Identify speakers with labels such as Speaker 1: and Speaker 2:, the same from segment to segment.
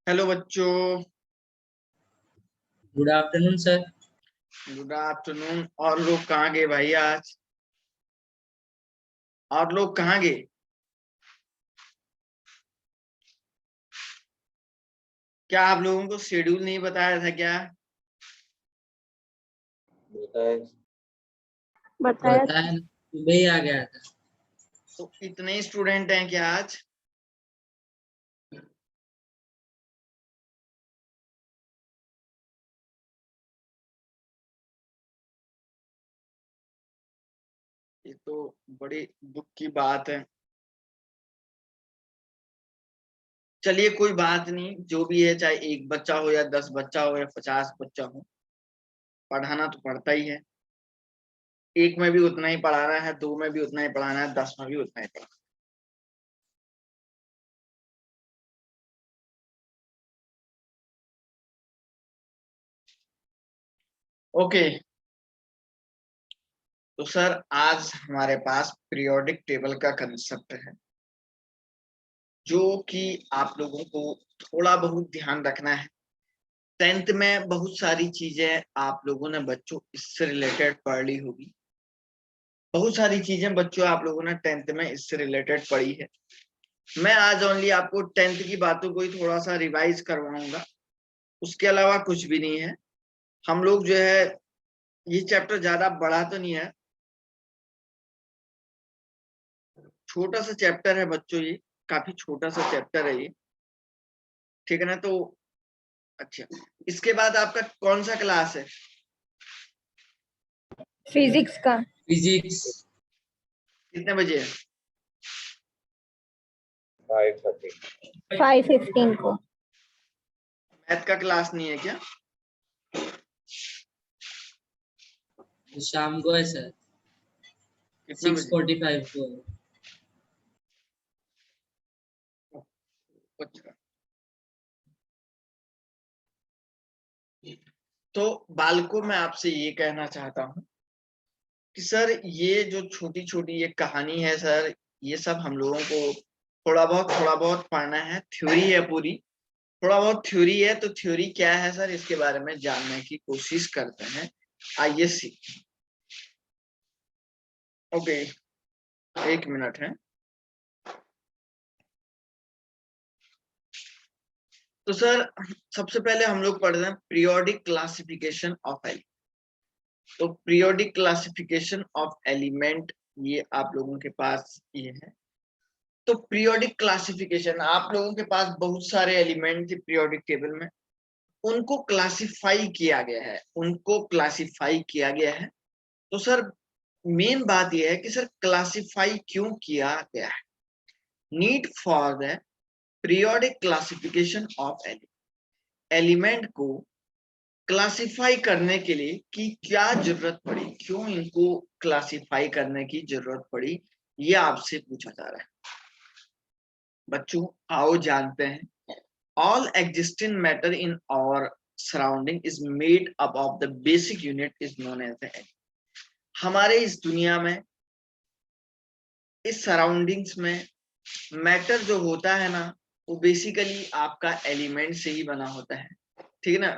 Speaker 1: Hello बच्चों।
Speaker 2: Good afternoon sir.
Speaker 1: Good afternoon. और लोग कहाँ गए भाई आज? और लोग कहाँ गए? क्या आप लोगों को शेड्यूल नहीं बताया था क्या?
Speaker 2: बताया सुबह ही आ गया था।
Speaker 1: तो इतने स्टूडेंट हैं क्या आज? ये तो बड़ी दुख की बात है। चलिए कोई बात नहीं, जो भी है, चाहे एक बच्चा हो या 10 बच्चा हो या 50 बच्चा हो, पढ़ाना तो पड़ता ही है। एक में भी उतना ही पढ़ाना है, 2 में भी उतना ही पढ़ाना है, 10 में भी उतना ही पढ़ाना है। ओके, तो सर आज हमारे पास पीरियोडिक टेबल का कंसेप्ट है, जो कि आप लोगों को थोड़ा बहुत ध्यान रखना है। 10th में बहुत सारी चीजें आप लोगों ने बच्चों इससे रिलेटेड पढ़ ली होगी। बहुत सारी चीजें बच्चों आप लोगों ने 10th में इससे रिलेटेड पढ़ी है। मैं आज ओनली आपको 10th की बातों को ही थोड़ा सा रिवाइज करवाऊंगा, उसके अलावा कुछ भी नहीं है। हम लोग जो है, ये चैप्टर ज्यादा बड़ा तो नहीं है, छोटा सा चैप्टर है बच्चों, ये काफी छोटा सा चैप्टर है ये, ठीक है ना? तो अच्छा, इसके बाद आपका कौन सा क्लास है?
Speaker 3: फिजिक्स का।
Speaker 2: फिजिक्स
Speaker 1: कितने बजे है?
Speaker 3: 5:15 को।
Speaker 1: मैथ का क्लास नहीं है क्या?
Speaker 2: शाम को है सर,
Speaker 1: कितने बजे?
Speaker 2: 6:45 को।
Speaker 1: अच्छा, तो बालकों में आपसे ये कहना चाहता हूँ कि सर ये जो छोटी छोटी ये कहानी है सर, ये सब हम लोगों को थोड़ा बहुत पढ़ना है। थ्योरी है पूरी, थोड़ा बहुत थ्योरी है। तो थ्योरी क्या है सर, इसके बारे में जानने की कोशिश करते हैं, आइए सीखते हैं। ओके, एक मिनट है। तो सर सबसे पहले हम लोग पढ़ते हैं पीरियोडिक क्लासिफिकेशन ऑफ एलिमेंट। तो पीरियोडिक क्लासिफिकेशन ऑफ एलिमेंट, ये आप लोगों के पास ये है। तो पीरियोडिक क्लासिफिकेशन, आप लोगों के पास बहुत सारे एलिमेंट थे पीरियोडिक टेबल में, उनको क्लासिफाई किया गया है, उनको क्लासिफाई किया गया है। तो सर मेन बात यह है कि सर क्लासिफाई क्यों किया गया है? Need for the periodic classification of element को क्लासिफाई करने के लिए कि क्या जरूरत पड़ी, क्यों इनको क्लासिफाई करने की जरूरत पड़ी, ये आपसे पूछा जा रहा है। बच्चों आओ जानते हैं। All existing matter in our surrounding is made up of the basic unit is known as the element. हमारे इस दुनिया में, इस सराउंडिंग्स में मैटर जो होता है ना, वो बेसिकली आपका एलिमेंट से ही बना होता है, ठीक है ना?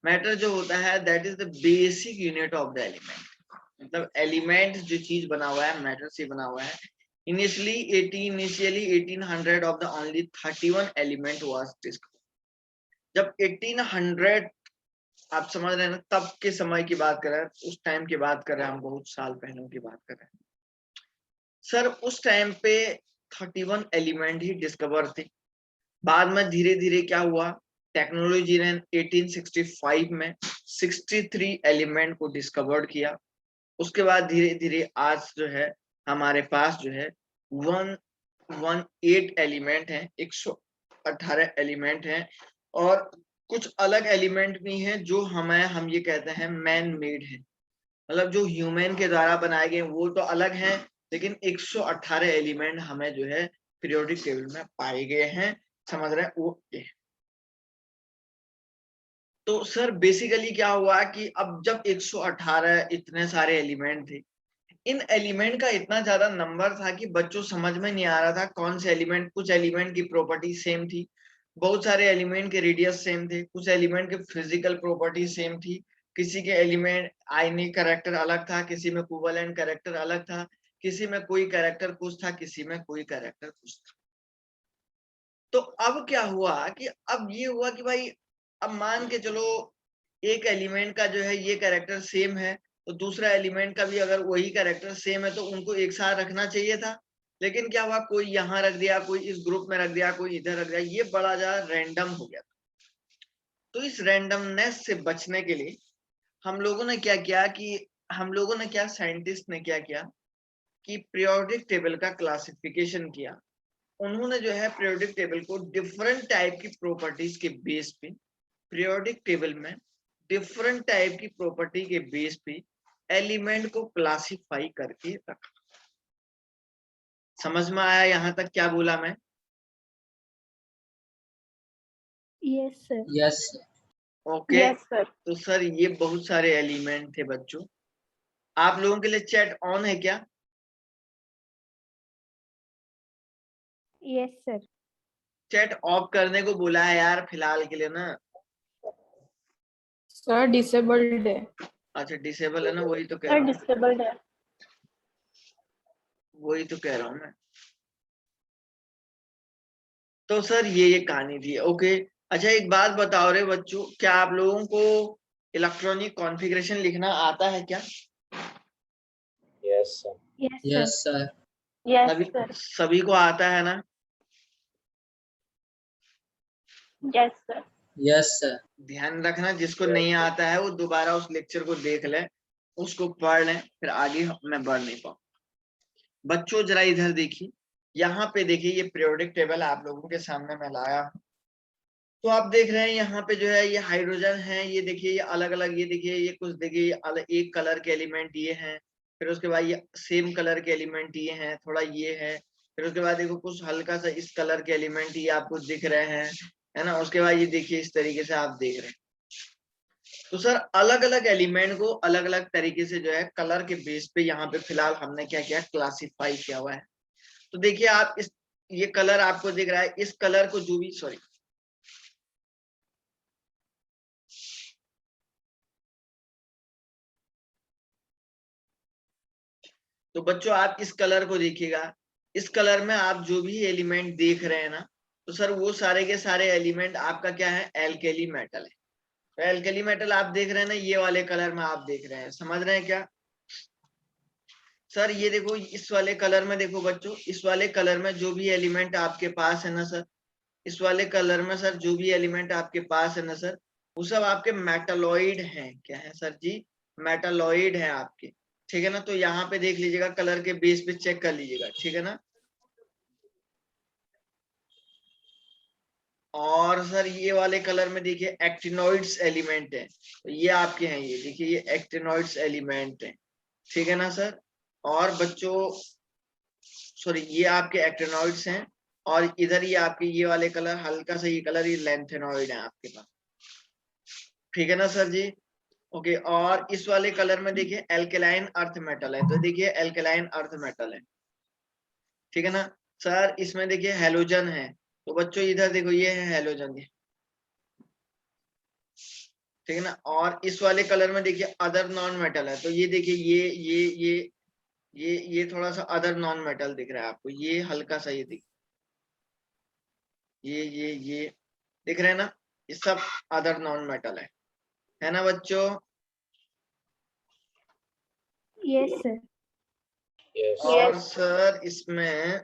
Speaker 1: मैटर जो होता है that is the basic unit of the element. मतलब एलिमेंट जो चीज बना हुआ है मैटर से बना हुआ है। Initially 1800 of the only 31 element was discovered. जब 1800, आप समझ रहे हैं ना, तब के समय की बात कर रहे हैं, उस टाइम की बात कर रहे हैं हम, बहुत साल पहले की बात कर रहे हैं सर। उस टाइम पे 31 एलिमेंट ही डिस्कवर थे। बाद में धीरे धीरे क्या हुआ, टेक्नोलॉजी ने 1865 में 63 एलिमेंट को डिस्कवर्ड किया। उसके बाद धीरे धीरे आज जो है हमारे पास जो है 118 एलिमेंट हैं, 118 एलिमेंट हैं। और कुछ अलग एलिमेंट भी हैं जो हम ये कहते हैं मैन मेड है, मतलब जो ह्यूमन के द्वारा बनाए गए, वो तो अलग हैं। लेकिन 118 एलिमेंट हमें जो है पीरियोडिक टेबल में पाए गए हैं, समझ रहे हैं वो ये। तो सर बेसिकली क्या हुआ कि अब जब 118 इतने सारे एलिमेंट थे, इन एलिमेंट का इतना ज्यादा नंबर था कि बच्चों समझ में नहीं आ रहा था कौन से एलिमेंट, कुछ एलिमेंट की प्रॉपर्टी सेम थी, बहुत सारे एलिमेंट के रेडियस सेम थे, कुछ एलिमेंट के फिजिकल प्रॉपर्टी सेम थी, किसी के एलिमेंट आयनिक कैरेक्टर अलग था, किसी में कोवेलेंट कैरेक्टर अलग था, किसी में कोई कैरेक्टर कुछ था, किसी में कोई कैरेक्टर कुछ था। तो अब क्या हुआ कि अब ये हुआ कि भाई अब मान के चलो एक एलिमेंट का जो है ये कैरेक्टर सेम है, तो दूसरा एलिमेंट का भी अगर वही कैरेक्टर सेम है तो उनको एक साथ रखना चाहिए था। लेकिन क्या हुआ, कोई यहाँ रख दिया, कोई इस ग्रुप में रख दिया, कोई इधर रख दिया, ये बड़ा ज्यादा रैंडम हो गया। तो इस रैंडमनेस से बचने के लिए हम लोगों ने क्या किया कि साइंटिस्ट ने क्या किया कि पीरियोडिक टेबल का क्लासिफिकेशन किया। उन्होंने जो है पीरियोडिक टेबल को डिफरेंट टाइप की प्रॉपर्टीज के बेस पे, पीरियोडिक टेबल में डिफरेंट टाइप की प्रॉपर्टी के बेस पे एलिमेंट को क्लासिफाई करके रखा। समझ में आया यहाँ तक क्या बोला मैं?
Speaker 3: Yes sir.
Speaker 2: Yes
Speaker 1: okay.
Speaker 3: Yes sir.
Speaker 1: तो सर ये बहुत सारे एलिमेंट थे बच्चों। आप लोगों के लिए चैट ऑन है क्या?
Speaker 3: Yes sir.
Speaker 1: चैट ऑफ करने को बोला है यार फिलहाल के लिए ना।
Speaker 4: सर डिसेबल्ड है।
Speaker 1: अच्छा डिसेबल है ना, वही तो कह
Speaker 3: सर
Speaker 1: रहा हूँ,
Speaker 3: डिसेबल्ड है।
Speaker 1: वही तो कह रहा हूँ मैं। तो सर ये कहानी थी। ओके। अच्छा एक बात बताओ रे बच्चों, क्या आप लोगों को इलेक्ट्रॉनिक कॉन्फ़िगरेशन लिखना आता है क्या?
Speaker 5: Yes sir.
Speaker 3: Yes
Speaker 2: yes
Speaker 3: sir.
Speaker 2: Sir
Speaker 3: yes
Speaker 1: सभी
Speaker 3: सर।
Speaker 1: सभी को आता है ना?
Speaker 3: Yes sir.
Speaker 2: यस सर
Speaker 1: ध्यान रखना, जिसको नहीं आता है वो दोबारा उस लेक्चर को देख ले, उसको पढ़ लें, फिर आगे मैं बढ़ नहीं पाऊँ। बच्चों जरा इधर देखिए, यहाँ पे देखिए, ये पीरियोडिक टेबल आप लोगों के सामने मैं लाया हूँ। तो आप देख रहे हैं यहाँ पे जो है ये हाइड्रोजन है, ये देखिए ये अलग अलग, ये देखिए ये कुछ देखिए ये अलग एक कलर के एलिमेंट ये हैं, फिर उसके बाद ये सेम कलर के एलिमेंट ये हैं, थोड़ा ये है, फिर उसके बाद देखो कुछ हल्का सा इस कलर के एलिमेंट ये आपको दिख रहे हैं, है ना। उसके बाद ये देखिए इस तरीके से आप देख रहे हैं। तो सर अलग अलग एलिमेंट को अलग अलग तरीके से जो है कलर के बेस पे यहाँ पे फिलहाल हमने क्या किया, क्लासिफाई किया हुआ है। तो देखिए आप इस ये कलर आपको दिख रहा है, इस कलर को जो भी तो बच्चों आप इस कलर को देखिएगा, इस कलर में आप जो भी एलिमेंट देख रहे हैं ना, तो सर वो सारे के सारे एलिमेंट आपका क्या है, एल्केली मेटल है। तो एल्केली मेटल आप देख रहे हैं ना, ये वाले कलर में आप देख रहे हैं, समझ रहे हैं क्या? सर ये देखो इस वाले कलर में, देखो बच्चों इस वाले कलर में जो भी एलिमेंट आपके पास है ना सर, इस वाले कलर में सर जो भी एलिमेंट आपके पास है ना सर, वो सब आपके मेटालॉइड हैं। क्या है सर जी? मेटालॉइड है आपके, ठीक है ना। तो यहाँ पे देख लीजिएगा, कलर के बेस पे चेक कर लीजिएगा, ठीक है ना। और सर ये वाले कलर में देखिए एक्टिनोइड्स एलिमेंट है, तो ये आपके हैं, ये देखिए ये एक्टिनोइड्स एलिमेंट है, ठीक है ना सर। और बच्चों सॉरी ये आपके एक्टिनोइड्स हैं, और इधर ये आपके ये वाले कलर हल्का सा ये कलर ये लेंथेनॉइड है आपके पास, ठीक है ना सर जी। ओके। और इस वाले कलर में देखिए एल्केलाइन अर्थ मेटल है, तो देखिए एल्केलाइन अर्थ मेटल है, ठीक है ना सर। इसमें देखिए हेलोजन है, तो बच्चों इधर देखो ये है हेलोजन, ठीक है ना। और इस वाले कलर में देखिए अदर नॉन मेटल है, तो ये देखिए ये थोड़ा सा अदर नॉन मेटल दिख रहा है आपको, ये हल्का सा ये दिख, ये दिख रहे हैं ना, ये सब अदर नॉन मेटल है ना बच्चों।
Speaker 3: Yes sir.
Speaker 5: यस
Speaker 1: और सर इसमें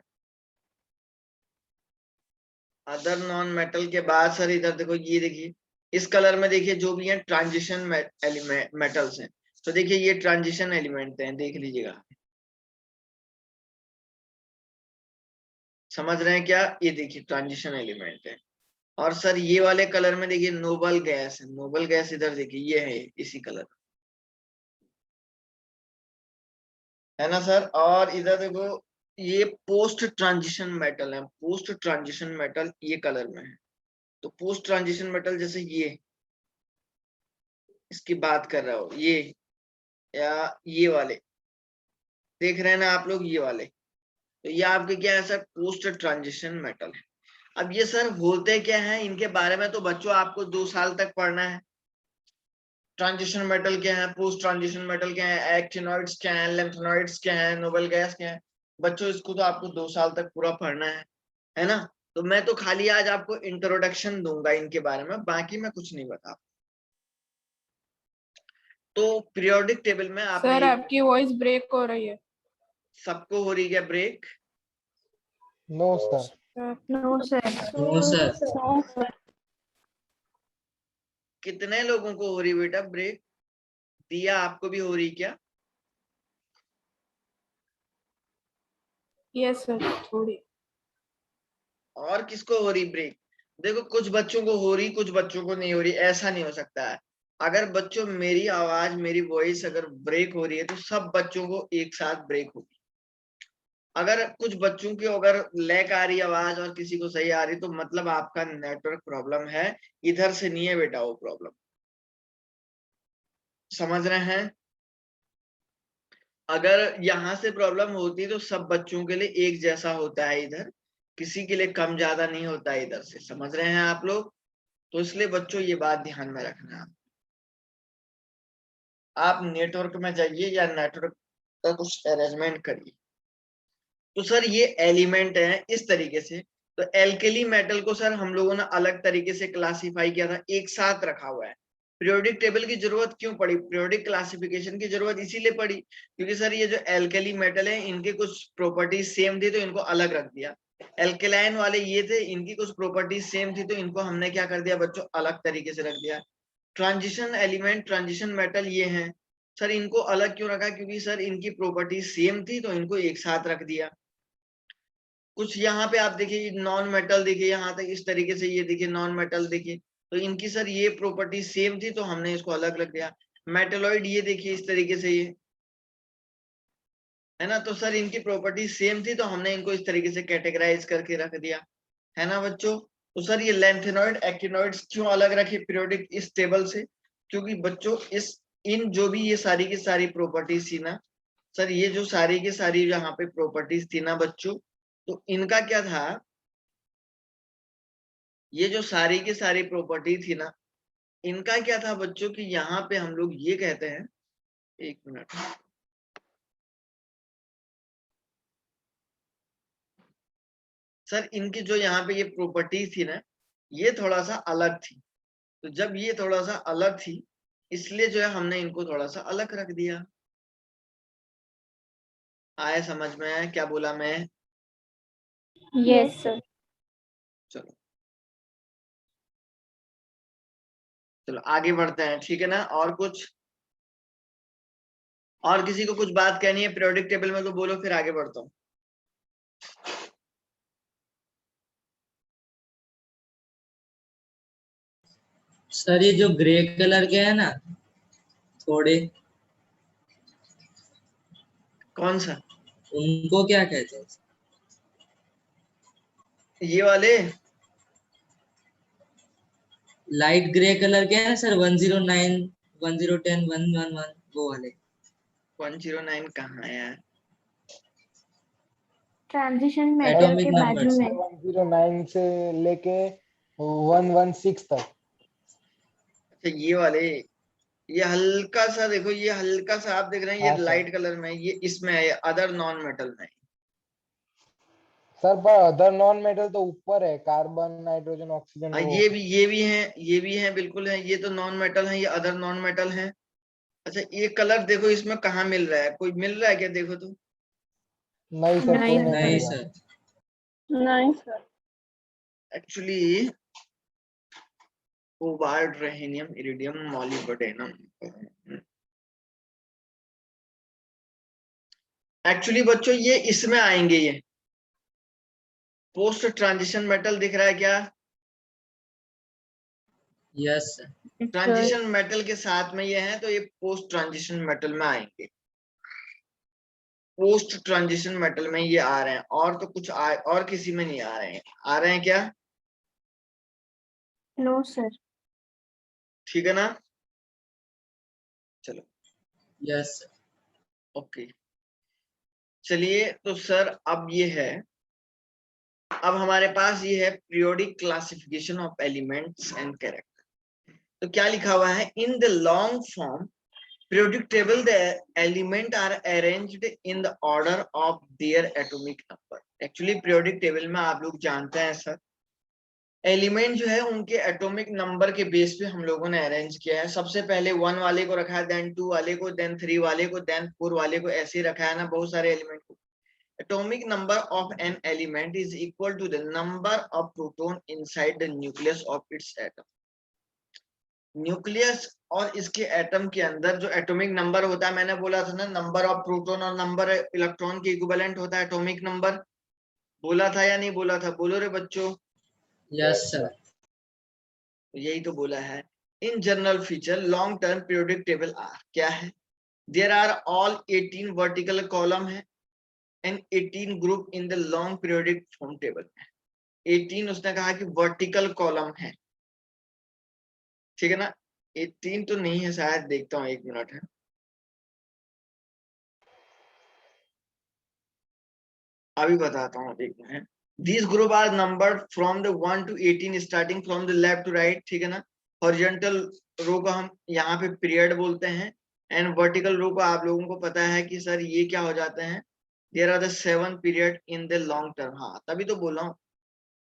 Speaker 1: अदर नॉन मेटल के बाद सर इधर देखो, ये देखिए इस कलर में देखिए जो भी है ट्रांजिशन मेटल्स हैं, तो देखिए ये ट्रांजिशन एलिमेंट हैं, देख लीजिएगा, समझ रहे हैं क्या? ये देखिए ट्रांजिशन एलिमेंट है। और सर ये वाले कलर में देखिए नोबल गैस है, नोबल गैस इधर देखिए ये है इसी कलर, है ना सर। और इधर देखो ये पोस्ट ट्रांजिशन मेटल है, पोस्ट ट्रांजिशन मेटल ये कलर में है। तो पोस्ट ट्रांजिशन मेटल जैसे ये इसकी बात कर रहा हो, ये या ये वाले देख रहे हैं ना आप लोग, ये वाले, तो ये आपके क्या है सर, पोस्ट ट्रांजिशन मेटल है। अब ये सर होते क्या है, इनके बारे में तो बच्चों आपको 2 साल तक पढ़ना है। ट्रांजिशन मेटल क्या है, पोस्ट ट्रांजिशन मेटल क्या है, एक्टिनॉइड्स क्या है, लैंथेनॉइड्स क्या है, नोबल गैस क्या है, बच्चों इसको तो आपको 2 साल तक पूरा पढ़ना है ना। तो मैं तो खाली आज आपको इंट्रोडक्शन दूंगा इनके बारे में, बाकी मैं कुछ नहीं बता। तो पीरियोडिक टेबल में आपने
Speaker 4: सर आपकी वॉइस ब्रेक हो रही है।
Speaker 1: सबको हो रही है break?
Speaker 5: No,
Speaker 6: No,
Speaker 5: sir.
Speaker 6: sir.
Speaker 3: No, sir.
Speaker 2: No sir.
Speaker 3: No, sir.
Speaker 1: कितने लोगों को हो रही बेटा ब्रेक? दिया आपको भी हो रही क्या?
Speaker 4: यस सर थोड़ी।
Speaker 1: और किसको हो रही ब्रेक? देखो कुछ बच्चों को हो रही, कुछ बच्चों को नहीं हो रही, ऐसा नहीं हो सकता है। अगर बच्चों मेरी आवाज, मेरी वॉइस अगर ब्रेक हो रही है तो सब बच्चों को एक साथ ब्रेक होगी। अगर कुछ बच्चों की अगर लैग आ रही आवाज और किसी को सही आ रही, तो मतलब आपका नेटवर्क प्रॉब्लम है, इधर से नहीं है बेटा वो प्रॉब्लम। समझ रहे हैं? अगर यहाँ से प्रॉब्लम होती तो सब बच्चों के लिए एक जैसा होता है, इधर किसी के लिए कम ज्यादा नहीं होता है इधर से। समझ रहे हैं आप लोग? तो इसलिए बच्चों ये बात ध्यान में रखना। आप नेटवर्क में जाइए या नेटवर्क का कुछ अरेंजमेंट करिए। तो सर ये एलिमेंट है इस तरीके से। तो एल्केली मेटल को सर हम लोगों ने अलग तरीके से क्लासिफाई किया था, एक साथ रखा हुआ है। पीरियोडिक टेबल की जरूरत क्यों पड़ी? पीरियोडिक क्लासिफिकेशन की जरूरत इसीलिए पड़ी क्योंकि सर ये जो एल्केली मेटल है इनके कुछ प्रॉपर्टीज सेम थी तो इनको अलग रख दिया। एल्केलाइन वाले ये थे, इनकी कुछ प्रॉपर्टीज सेम थी तो इनको हमने क्या कर दिया बच्चों, अलग तरीके से रख दिया। ट्रांजिशन एलिमेंट, ट्रांजिशन मेटल ये हैं सर, इनको अलग क्यों रखा? क्योंकि सर इनकी प्रॉपर्टीज सेम थी तो इनको एक साथ रख दिया। कुछ यहाँ पे आप देखिए नॉन मेटल देखिए, यहाँ तक इस तरीके से ये देखिए नॉन मेटल देखिए, तो इनकी सर ये प्रॉपर्टी सेम थी तो हमने इसको अलग रख दिया। मेटलॉइड ये देखिए इस तरीके से ये है ना, तो सर इनकी प्रॉपर्टी सेम थी तो हमने इनको इस तरीके से कैटेगराइज करके रख दिया, है ना बच्चों। तो सर ये लैंथेनॉइड एक्टिनॉइड्स क्यों अलग रखे पीरियोडिक इस टेबल से? क्योंकि बच्चों इस इन जो भी ये सारी की सारी प्रॉपर्टीज थी ना सर, ये जो सारी की सारी यहाँ पे प्रॉपर्टीज थी ना बच्चों, तो इनका क्या था, ये जो सारी की सारी प्रॉपर्टी थी ना, इनका क्या था बच्चों कि यहाँ पे हम लोग ये कहते हैं, एक मिनट, सर इनकी जो यहाँ पे ये प्रॉपर्टी थी ना, ये थोड़ा सा अलग थी। तो जब ये थोड़ा सा अलग थी इसलिए जो है हमने इनको थोड़ा सा अलग रख दिया। आए समझ में? आया क्या बोला मैं?
Speaker 3: Yes, sir.
Speaker 1: चलो चलो आगे बढ़ते हैं, ठीक है ना। और कुछ, और किसी को कुछ बात कहनी है पीरियोडिक टेबल में तो बोलो, फिर आगे बढ़ता हूँ।
Speaker 2: सर ये जो ग्रे कलर के है ना थोड़े,
Speaker 1: कौन सा?
Speaker 2: उनको क्या कहते हैं?
Speaker 1: ये वाले
Speaker 2: लाइट ग्रे कलर के है ना सर, 109 1010 111 वो वाले।
Speaker 1: 109 कहाँ है यार?
Speaker 3: ट्रांजिशन मेटल
Speaker 2: एटॉमिक
Speaker 3: के बाजू
Speaker 2: नंबर्स।
Speaker 3: में।
Speaker 5: 109 से लेके 116 तक।
Speaker 1: अच्छा ये वाले, ये हल्का सा देखो, ये हल्का सा आप देख रहे हैं,
Speaker 5: हाँ
Speaker 1: ये
Speaker 5: सर।
Speaker 1: लाइट कलर में है, ये इसमें है, अदर नॉन मेटल में है।
Speaker 5: सर पर अदर नॉन मेटल तो ऊपर है, कार्बन नाइट्रोजन ऑक्सीजन
Speaker 1: हाँ
Speaker 5: वो।
Speaker 1: ये भी है, ये भी है, बिल्कुल है। ये तो नॉन मेटल है, ये अदर नॉन मेटल है। अच्छा ये कलर देखो इसमें कहाँ मिल रहा है, कोई मिल रहा है क्या? देखो तो।
Speaker 5: नहीं सर, कोई नहीं
Speaker 2: नहीं
Speaker 5: मिल रहा।
Speaker 2: सर।
Speaker 3: नहीं sir.
Speaker 1: Actually cobalt, rhenium, iridium, molybdenum, actually बच्चों ये इसमें आएंगे। ये पोस्ट ट्रांजिशन मेटल दिख रहा है क्या?
Speaker 2: Yes sir.
Speaker 1: ट्रांजिशन मेटल के साथ में ये है तो ये पोस्ट ट्रांजिशन मेटल में आएंगे। पोस्ट ट्रांजिशन मेटल में ये आ रहे हैं, और तो कुछ और किसी में नहीं आ रहे हैं। आ रहे हैं क्या?
Speaker 3: No sir.
Speaker 1: ठीक है ना। चलो
Speaker 2: यस सर।
Speaker 1: ओके, चलिए तो सर अब ये है, अब हमारे पास ये है periodic classification of elements and character. तो क्या लिखा हुआ है, इन the long form periodic table the element are arranged in the order of their atomic number। Actually periodic table में आप लोग जानते हैं सर, एलिमेंट जो है उनके एटॉमिक नंबर के बेस पे हम लोगों ने अरेंज किया है। सबसे पहले 1 वाले को रखा है, देन 2 वाले को, देन 3 वाले को, देन 4 वाले को, ऐसे ही रखा है ना बहुत सारे एलिमेंट को। atomic number of an element is equal to the number of proton inside the nucleus of its atom। Nucleus और इसके एटम के अंदर जो एटॉमिक नंबर होता है, मैंने बोला था ना नंबर ऑफ प्रोटॉन और नंबर इलेक्ट्रॉन के इक्विवेलेंट होता है एटॉमिक नंबर। बोला था या नहीं बोला था, बोलो रे बच्चों।
Speaker 2: Yes sir.
Speaker 1: यही तो बोला है। In general feature long term periodic table are क्या है, there are all 18 vertical column है and 18 group in the long periodic form table. 18 उसने कहा कि वर्टिकल कॉलम है, ठीक है ना। 18 तो नहीं है शायद, देखता हूँ 1 मिनट है। अभी बताता हूँ, देखना है। These group are numbered from the 1 to 18 starting from the left to right, ठीक है ना। हॉरिजॉन्टल रो को हम यहाँ पे पीरियड बोलते हैं एंड वर्टिकल रो को आप लोगों को पता है कि सर ये क्या हो जाते हैं, there are the 7 period in the long term. हाँ तभी तो बोल रहा हूँ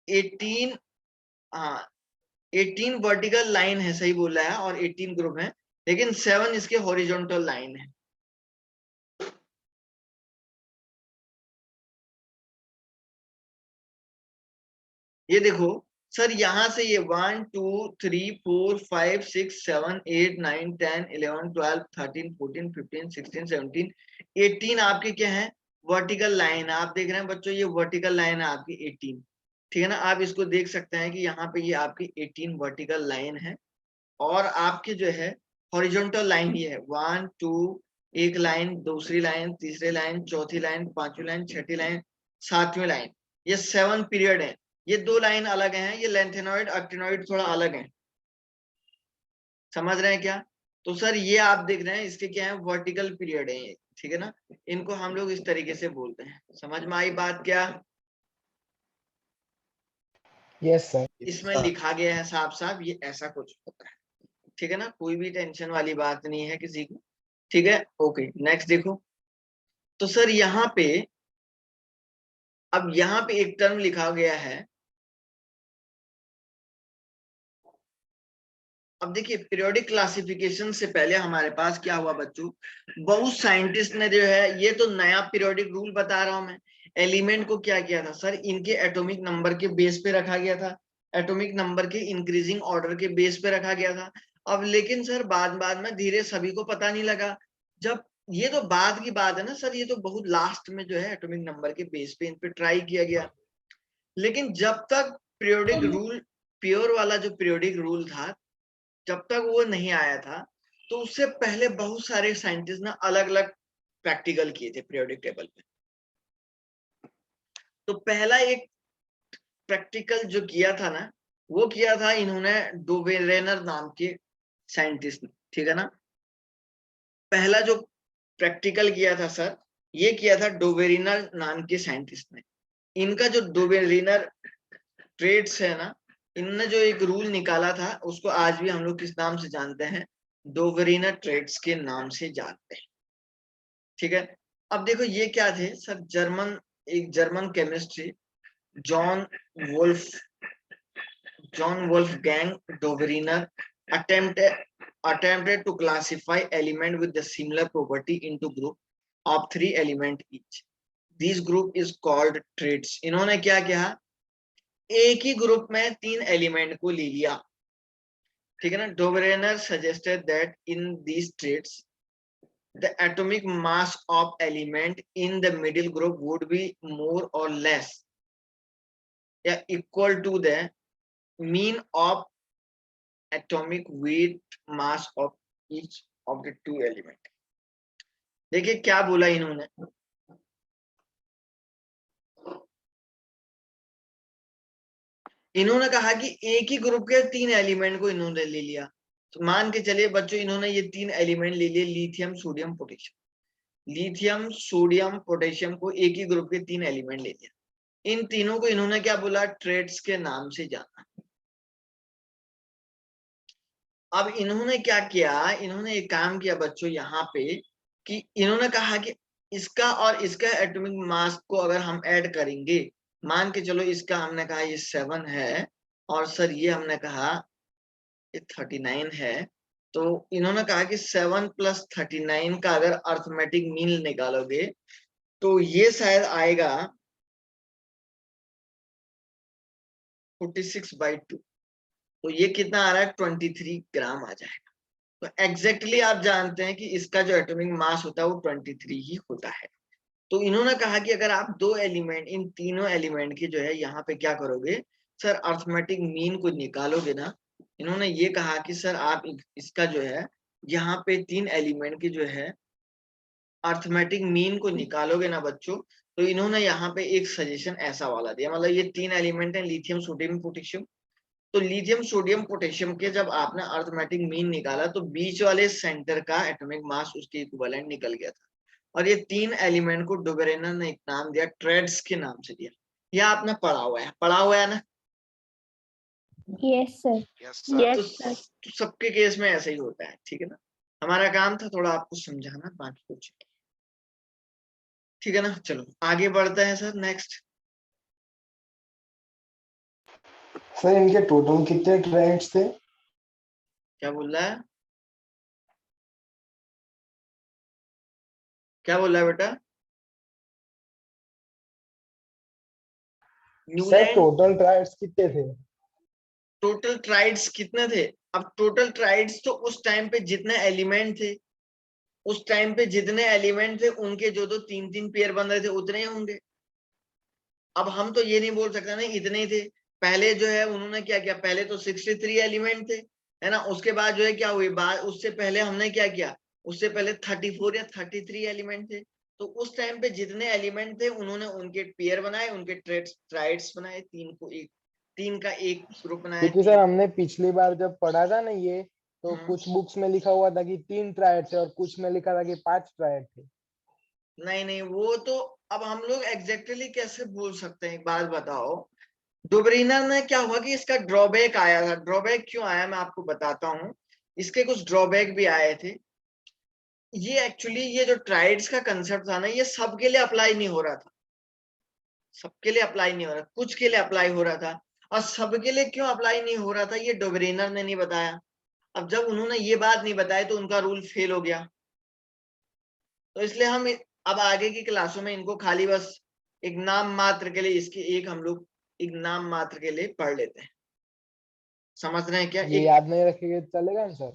Speaker 1: 18, हाँ 18 वर्टिकल लाइन है, सही बोला है, और 18 ग्रुप है, लेकिन 7 इसके हॉरिजॉन्टल लाइन है। ये देखो सर, यहां से ये 1 2 3 4 5 6 7 8 9 10 11 12 13 14 15 16 17 18 आपके क्या है, वर्टिकल लाइन है। आप देख रहे हैं बच्चों, ये वर्टिकल लाइन है आपकी 18, ठीक है ना। आप इसको देख सकते हैं कि यहाँ पे ये आपकी 18 वर्टिकल लाइन है और आपके जो है हॉरिजॉन्टल लाइन ये है 1 2, एक लाइन, दूसरी लाइन, तीसरी लाइन, चौथी लाइन, पांचवी लाइन, छठी लाइन, सातवीं लाइन। ये 7 पीरियड है। ये 2 लाइन अलग हैं, ये लेंथेनॉइड एक्टिनॉइड थोड़ा अलग है, समझ रहे हैं क्या। तो सर ये आप देख रहे हैं इसके क्या है, वर्टिकल पीरियड है ये, ठीक है ना। इनको हम लोग इस तरीके से बोलते हैं। समझ में आई बात क्या?
Speaker 5: Yes sir.
Speaker 1: इसमें लिखा गया है साफ साफ, ये ऐसा कुछ होता है, ठीक है ना। कोई भी टेंशन वाली बात नहीं है किसी को, ठीक है। ओके नेक्स्ट देखो। तो सर यहाँ पे, अब यहाँ पे एक टर्म लिखा गया है। अब देखिए पीरियोडिक क्लासिफिकेशन से पहले हमारे पास क्या हुआ बच्चों, बहुत साइंटिस्ट ने जो है, ये तो नया पीरियोडिक रूल बता रहा हूं मैं, एलिमेंट को क्या किया था सर, इनके एटॉमिक नंबर के बेस पे रखा गया था, एटॉमिक नंबर के इंक्रीजिंग ऑर्डर के बेस पे रखा गया था। अब लेकिन सर बाद में धीरे सभी को पता नहीं लगा, जब ये तो बाद की बात है ना सर, ये तो बहुत लास्ट में जो है एटॉमिक नंबर के बेस पे इन पे ट्राई किया गया। लेकिन जब तक पीरियोडिक रूल, प्योर वाला जो पीरियोडिक रूल था, जब तक वो नहीं आया था, तो उससे पहले बहुत सारे साइंटिस्ट ने अलग अलग प्रैक्टिकल किए थे पीरियोडिक टेबल पे। तो पहला एक प्रैक्टिकल जो किया था ना, वो किया था इन्होंने डोबेरेनर नाम के साइंटिस्ट ने, ठीक है ना। पहला जो प्रैक्टिकल किया था सर, ये किया था डोबेरिनर नाम के साइंटिस्ट ने। इनका जो डोबेरिनर ट्रेड्स है ना, इनने जो एक रूल निकाला था, उसको आज भी हम लोग किस नाम से जानते हैं, डोबेरिनर ट्रेड्स के नाम से जानते हैं, ठीक है। अब देखो ये क्या थे सर, एक जर्मन केमिस्ट थे, John Wolfgang Dobereiner attempted to classify element with the similar property into group of 3 element each. This group is called traits। इन्होंने क्या किया, एक ही ग्रुप में 3 एलिमेंट को ले लिया, ठीक है ना। Dobereiner suggested that in these triads the atomic mass of element in the middle group would be more or less equal to the mean of atomic weight mass of each of the 2 element। देखिए क्या बोला इन्होंने, इन्होंने कहा कि एक ही group के 3 element को इन्होंने ले लिया। तो मान के चलिए बच्चों, इन्होंने ये 3 एलिमेंट ले लिए, lithium sodium potassium. Lithium sodium potassium को एक ही ग्रुप के 3 एलिमेंट ले लिया। इन तीनों को इन्होंने क्या बोला, ट्रेड्स के नाम से जाना। अब इन्होंने क्या किया, इन्होंने एक काम किया बच्चों यहाँ पे कि इन्होंने कहा कि इसका और इसका एटॉमिक मास को अगर हम ऐड करेंगे, मान के चलो इसका हमने कहा ये 7 है और सर ये हमने कहा ये 39 है, तो इन्होंने कहा कि 7 + 39 का अगर अर्थमेटिक मीन निकालोगे तो ये शायद आएगा 46/2। तो ये कितना आ रहा है, 23 ग्राम आ जाएगा। तो एग्जैक्टली आप जानते हैं कि इसका जो एटॉमिक मास होता है वो 23 ही होता है। तो इन्होंने कहा कि अगर आप दो एलिमेंट, इन तीनों एलिमेंट की जो है यहाँ पे क्या करोगे सर, अर्थमेटिक मीन को निकालोगे ना। इन्होंने ये कहा कि सर आप इसका जो है यहाँ पे 3 एलिमेंट की जो है अर्थमेटिक मीन को निकालोगे ना बच्चों, तो इन्होंने यहाँ पे एक सजेशन ऐसा वाला दिया, मतलब ये 3 एलिमेंट है, लिथियम सोडियम पोटेशियम। तो लिथियम सोडियम पोटेशियम के जब आपने अर्थमेटिक मीन निकाला तो बीच वाले सेंटर का एटॉमिक मास उसके इक्विवेलेंट निकल गया था। और ये 3 एलिमेंट को डुबरेनर ने एक नाम दिया, ट्रेड्स के नाम से दिया। यह आपने पढ़ा हुआ है ना।
Speaker 3: Yes, sir.
Speaker 1: तो सबके केस में ऐसा ही होता है, ठीक है ना। हमारा काम था थोड़ा आपको समझाना, बाकी कुछ ठीक है ना। चलो आगे बढ़ते हैं सर, नेक्स्ट।
Speaker 5: सर इनके टोटल कितने ट्रेड्स थे?
Speaker 1: क्या बोल रहा है, क्या बोल रहा है बेटा?
Speaker 5: सर टोटल ट्रेड्स कितने थे?
Speaker 1: टोटल ट्राइड्स कितने थे? अब टोटल ट्राइड्स तो उस टाइम पे जितने एलिमेंट थे, उस टाइम पे जितने एलिमेंट थे उनके जो 3-3 पेयर बन रहे थे उतने ही होंगे। अब हम तो ये नहीं बोल सकते ना इतने ही थे। पहले जो है उन्होंने क्या किया, पहले तो 63 एलिमेंट थे, है ना। उसके बाद जो है क्या हुई बात, उससे पहले हमने क्या किया, उससे पहले 34 या 33 एलिमेंट थे। तो उस टाइम पे जितने एलिमेंट थे उन्होंने उनके पेयर बनाए, उनके ट्राइड्स बनाए, 3 का एक ग्रुप बनाया।
Speaker 5: क्योंकि सर हमने पिछली बार जब पढ़ा था ना ये, तो
Speaker 1: हाँ।
Speaker 5: कुछ बुक्स में लिखा हुआ था कि 3 ट्रायड थे और कुछ में लिखा था कि 5 ट्रायड थे।
Speaker 1: नहीं, वो तो अब हम लोग एग्जैक्टली कैसे बोल सकते हैं, एक बात बताओ। डुबरीनर में क्या हुआ कि इसका ड्रॉबैक आया था। ड्रॉबैक क्यों आया मैं आपको बताता हूँ। इसके कुछ ड्रॉबैक भी आए थे। ये एक्चुअली ये जो ट्राइड्स का कंसेप्ट था ना, ये सबके लिए अप्लाई नहीं हो रहा था। सबके लिए अप्लाई नहीं हो रहा, कुछ के लिए अप्लाई हो रहा था। और सबके लिए क्यों अप्लाई नहीं हो रहा था, ये डुबरीनर ने नहीं बताया। अब जब उन्होंने ये बात नहीं बताई तो उनका रूल फेल हो गया। तो इसलिए हम अब आगे की क्लासों में इनको खाली बस एक नाम मात्र के लिए, इसकी एक हम लोग एक नाम मात्र के लिए पढ़ लेते हैं। समझ रहे हैं क्या?
Speaker 5: ये
Speaker 1: एक
Speaker 5: याद नहीं रखेंगे तो चलेगा ना सर?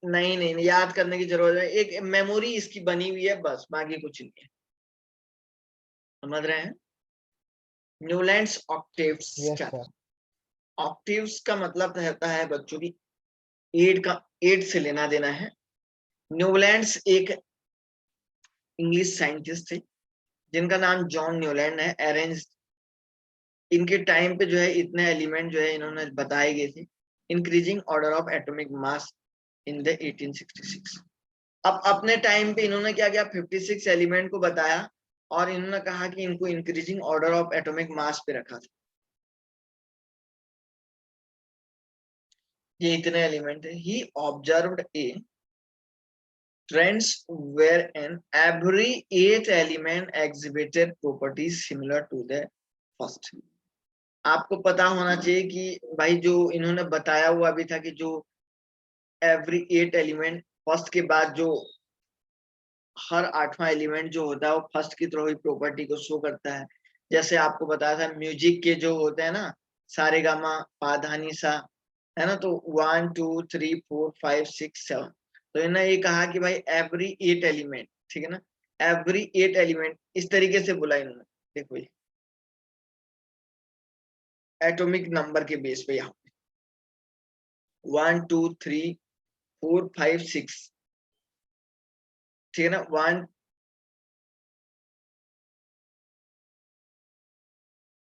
Speaker 1: नहीं, याद करने की जरूरत है, एक मेमोरी इसकी बनी हुई है बस, बाकी कुछ नहीं है। समझ रहे हैं? न्यूलैंड्स ऑक्टेव्स
Speaker 5: यस
Speaker 1: क्या?
Speaker 5: सर।
Speaker 1: ऑक्टेव्स का मतलब होता है बच्चों की 8 से लेना देना है। न्यूलैंड्स एक इंग्लिश साइंटिस्ट थे जिनका नाम जॉन न्यूलैंड है। अरेंज इनके टाइम पे जो है इतने एलिमेंट जो है इन्होंने बताए गए थे। Increasing order of atomic mass in the 1866। अब अपने टाइम पे इन्होंने क्या किया, 56 एलिमेंट को बताया और इन्होंने कहा कि इनको increasing order of atomic mass पे रखा था। ये इतने एलिमेंट थे। ही observed A trends wherein every 8 element exhibited properties similar to the first। आपको पता होना चाहिए कि भाई जो इन्होंने बताया हुआ भी था कि जो एवरी 8 एलिमेंट फर्स्ट के बाद जो हर 8वां एलिमेंट जो होता है वो फर्स्ट की तरह ही प्रॉपर्टी को शो करता है। जैसे आपको बताया था म्यूजिक के जो होते हैं ना, सारे गामा पा धा नी सा, है ना। तो 1 2 3 4 5 6 7। तो इन्होंने ये कहा कि भाई एवरी 8 एलिमेंट, ठीक है ना, एवरी 8 एलिमेंट इस तरीके से बोला इन्होंने। देखो ये एटॉमिक नंबर के बेस पे यहाँ 1 2 3 4 5 6, ठीक है ना।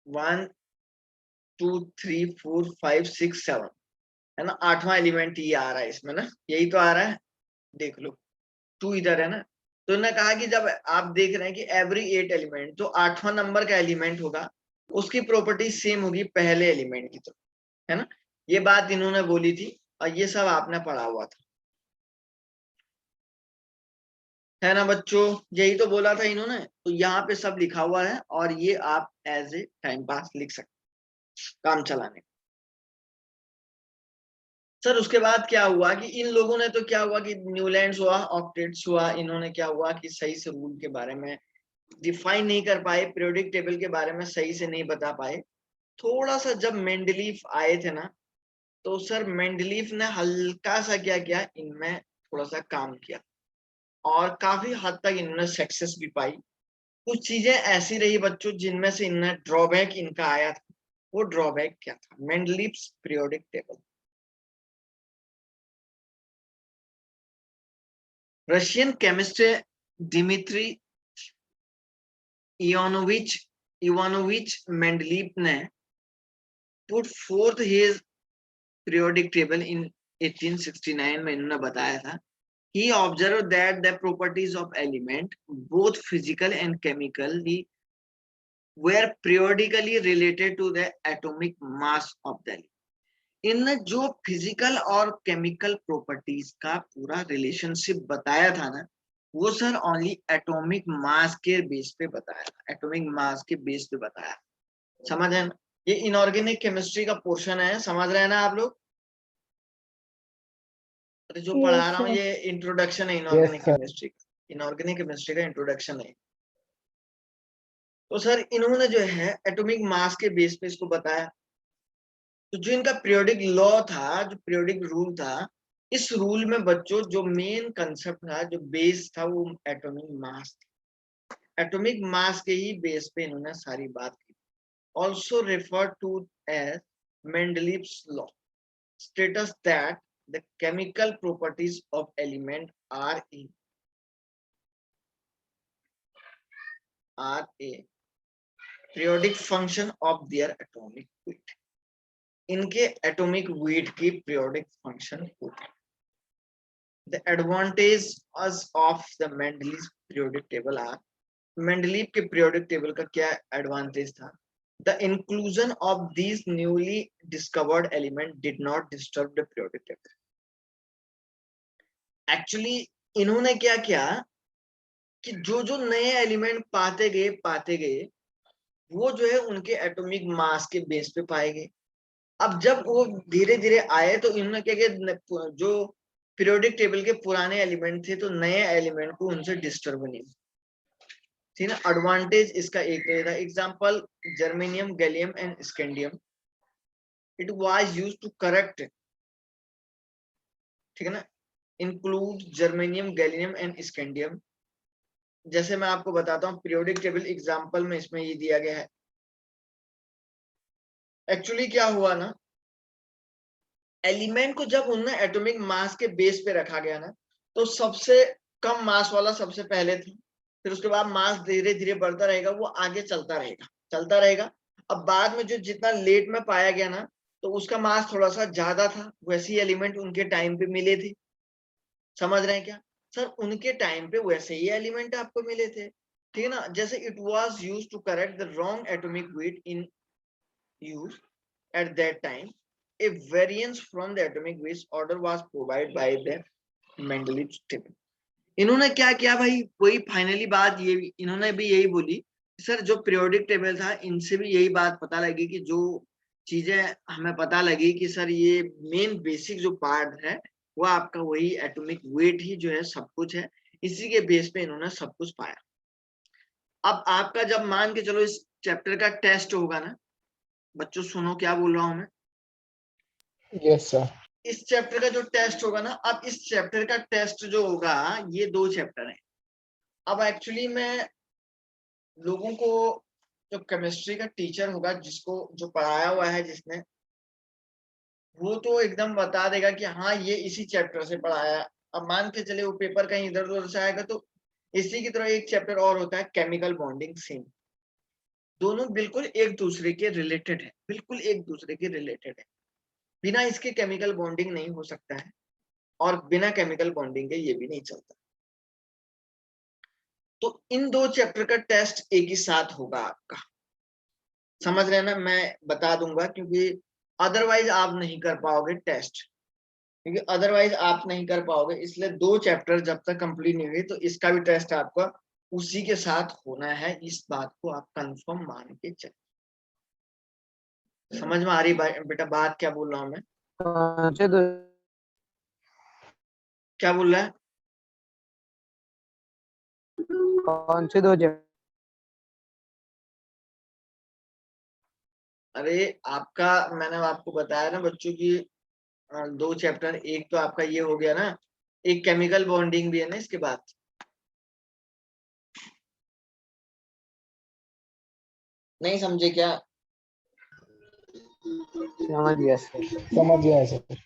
Speaker 1: 1 2 3 4 5 6 7, है ना। 8वां एलिमेंट ये आ रहा है इसमें ना, यही तो आ रहा है, देख लो 2 इधर है ना। तो इन्होंने कहा कि जब आप देख रहे हैं कि एवरी 8 एलिमेंट, तो 8वां नंबर का एलिमेंट होगा उसकी प्रॉपर्टी सेम होगी पहले एलिमेंट की तरह, है ना। ये बात इन्होंने बोली थी और ये सब आपने पढ़ा हुआ था, है ना बच्चों। यही तो बोला था इन्होंने, तो यहाँ पे सब लिखा हुआ है और ये आप एज ए टाइम पास लिख सकते काम चलाने। सर उसके बाद क्या हुआ कि इन लोगों ने तो क्या हुआ कि न्यूलैंड्स हुआ, ऑक्टेट्स हुआ, इन्होंने क्या हुआ कि सही से रूल के बारे में डिफाइन नहीं कर पाए, पीरियोडिक टेबल के बारे में सही से नहीं बता पाए। थोड़ा सा जब मेंडलीफ आए थे ना, तो सर मेंडलीफ ने हल्का सा क्या किया, इनमें थोड़ा सा काम किया और काफी हद तक इन्होंने सक्सेस भी पाई। कुछ चीजें ऐसी रही बच्चों जिनमें से इन्हें ड्रॉबैक इनका आया था। वो ड्रॉबैक क्या था? Mendeleev's periodic table. Russian chemist Dmitri Ivanovich Mendeleev ने put forth his periodic table in 1869 में इन्होंने बताया था। He observed that the properties of element, both physical and chemically, were periodically related to the atomic mass of the element. इन जो physical और chemical properties का पूरा relationship बताया था ना, वो सर ओनली एटॉमिक मास के बेस पे बताया था, एटॉमिक मास के बेस पे बताया। समझ है ना? ये इनऑर्गेनिक केमिस्ट्री का पोर्शन है, समझ रहे हैं ना आप लोग? तो जो पढ़ा
Speaker 3: Yes,
Speaker 1: रहा हूँ
Speaker 3: sir.
Speaker 1: ये इंट्रोडक्शन है
Speaker 5: Yes,
Speaker 1: इनऑर्गेनिक
Speaker 5: sir.
Speaker 1: केमिस्ट्री का, इनऑर्गेनिक केमिस्ट्री का इंट्रोडक्शन है। तो सर इन्होंने जो है एटॉमिक मास के बेस पे इसको बताया। तो जो इनका पीरियोडिक लॉ था, जो पीरियोडिक रूल था, इस रूल में बच्चों जो मेन कंसेप्ट था, जो बेस था, वो एटॉमिक मास था। एटॉमिक मास के ही बेस पे इन्होंने सारी बात की। Also refer to as Mendeleev's law states that the chemical properties of element are a periodic function of their atomic weight. इनके एटॉमिक वेट की periodic function होती है। The advantage of the Mendeleev periodic table are, Mendeleev के periodic table का क्या advantage था? The inclusion of these newly discovered element did not disturb the periodic table. Actually इन्होंने क्या किया कि जो जो नए एलिमेंट पाते गए वो जो है उनके एटॉमिक मास के बेस पे पाए गए। अब जब वो धीरे धीरे आए तो इन्होंने क्या किया, जो पीरियोडिक टेबल के पुराने एलिमेंट थे तो नए एलिमेंट को उनसे डिस्टर्ब नहीं, ठीक है ना। एडवांटेज इसका एक था, example germanium, gallium and scandium, it was used to correct, ठीक है ना, include germanium, gallium and scandium. जैसे मैं आपको बताता हूँ पीरियोडिक टेबल एग्जांपल में इसमें ये दिया गया है। एक्चुअली क्या हुआ ना, एलिमेंट को जब उनने एटॉमिक मास के बेस पे रखा गया ना, तो सबसे कम मास वाला सबसे पहले था, फिर उसके बाद मास धीरे धीरे बढ़ता रहेगा, वो आगे चलता रहेगा। अब बाद में जो जितना लेट में पाया गया ना, तो उसका मास थोड़ा सा ज्यादा था। वैसे ही एलिमेंट उनके टाइम पे मिले थे, समझ रहे हैं क्या सर? उनके टाइम पे वैसे ही एलिमेंट आपको मिले थे, ठीक है ना। जैसे it was used to correct the wrong atomic weight in use at that time, a variance from the atomic weight order was provided by the Mendeleev table. इन्होंने क्या किया भाई, वही फाइनली बात ये इन्होंने भी यही बोली सर, जो पीरियोडिक टेबल था इनसे भी यही बात पता लगी कि जो चीजें हमें पता लगी कि सर ये मेन बेसिक जो पार्ट है वो आपका वही एटॉमिक वेट ही जो है सब कुछ है। इसी के बेस पे इन्होंने सब कुछ पाया। अब आपका जब मान के चलो इस चैप्टर का टेस्ट होगा ना बच्चों, सुनो क्या बोल रहा हूं मैं।
Speaker 5: Yes, sir.
Speaker 1: इस चैप्टर का जो टेस्ट होगा ना, अब इस चैप्टर का टेस्ट जो होगा, ये 2 चैप्टर हैं। अब एक्चुअली में लोगों को जो केमिस्ट्री का टीचर होगा, जिसको जो पढ़ाया हुआ है जिसने, वो तो एकदम बता देगा कि हाँ ये इसी चैप्टर से पढ़ाया। अब मान के चले वो पेपर कहीं इधर उधर से आएगा तो इसी की तरह एक चैप्टर और होता है केमिकल बॉन्डिंग। सेम, दोनों बिल्कुल एक दूसरे के रिलेटेड है, बिल्कुल एक दूसरे के रिलेटेड है। बिना इसके केमिकल बॉन्डिंग नहीं हो सकता है और बिना केमिकल बॉन्डिंग के ये भी नहीं चलता। तो इन 2 चैप्टर का टेस्ट एक ही साथ होगा आपका, समझ रहे हैं ना, मैं बता दूंगा क्योंकि अदरवाइज आप नहीं कर पाओगे टेस्ट, क्योंकि अदरवाइज आप नहीं कर पाओगे, इसलिए 2 चैप्टर जब तक कंप्लीट नहीं हुई तो इसका भी टेस्ट आपका उसी के साथ होना है, इस बात को आप कंफर्म मान के चलिए। समझ में आ रही बेटा बात क्या बोल रहा हूं मैं? क्या बोल रहा है?
Speaker 5: कौन से 2 चैप्टर?
Speaker 1: अरे आपका, मैंने आपको बताया ना बच्चों की 2 चैप्टर, एक तो आपका ये हो गया ना, एक केमिकल बॉन्डिंग भी है ना इसके बाद। नहीं समझे क्या?
Speaker 5: समझ गया सर।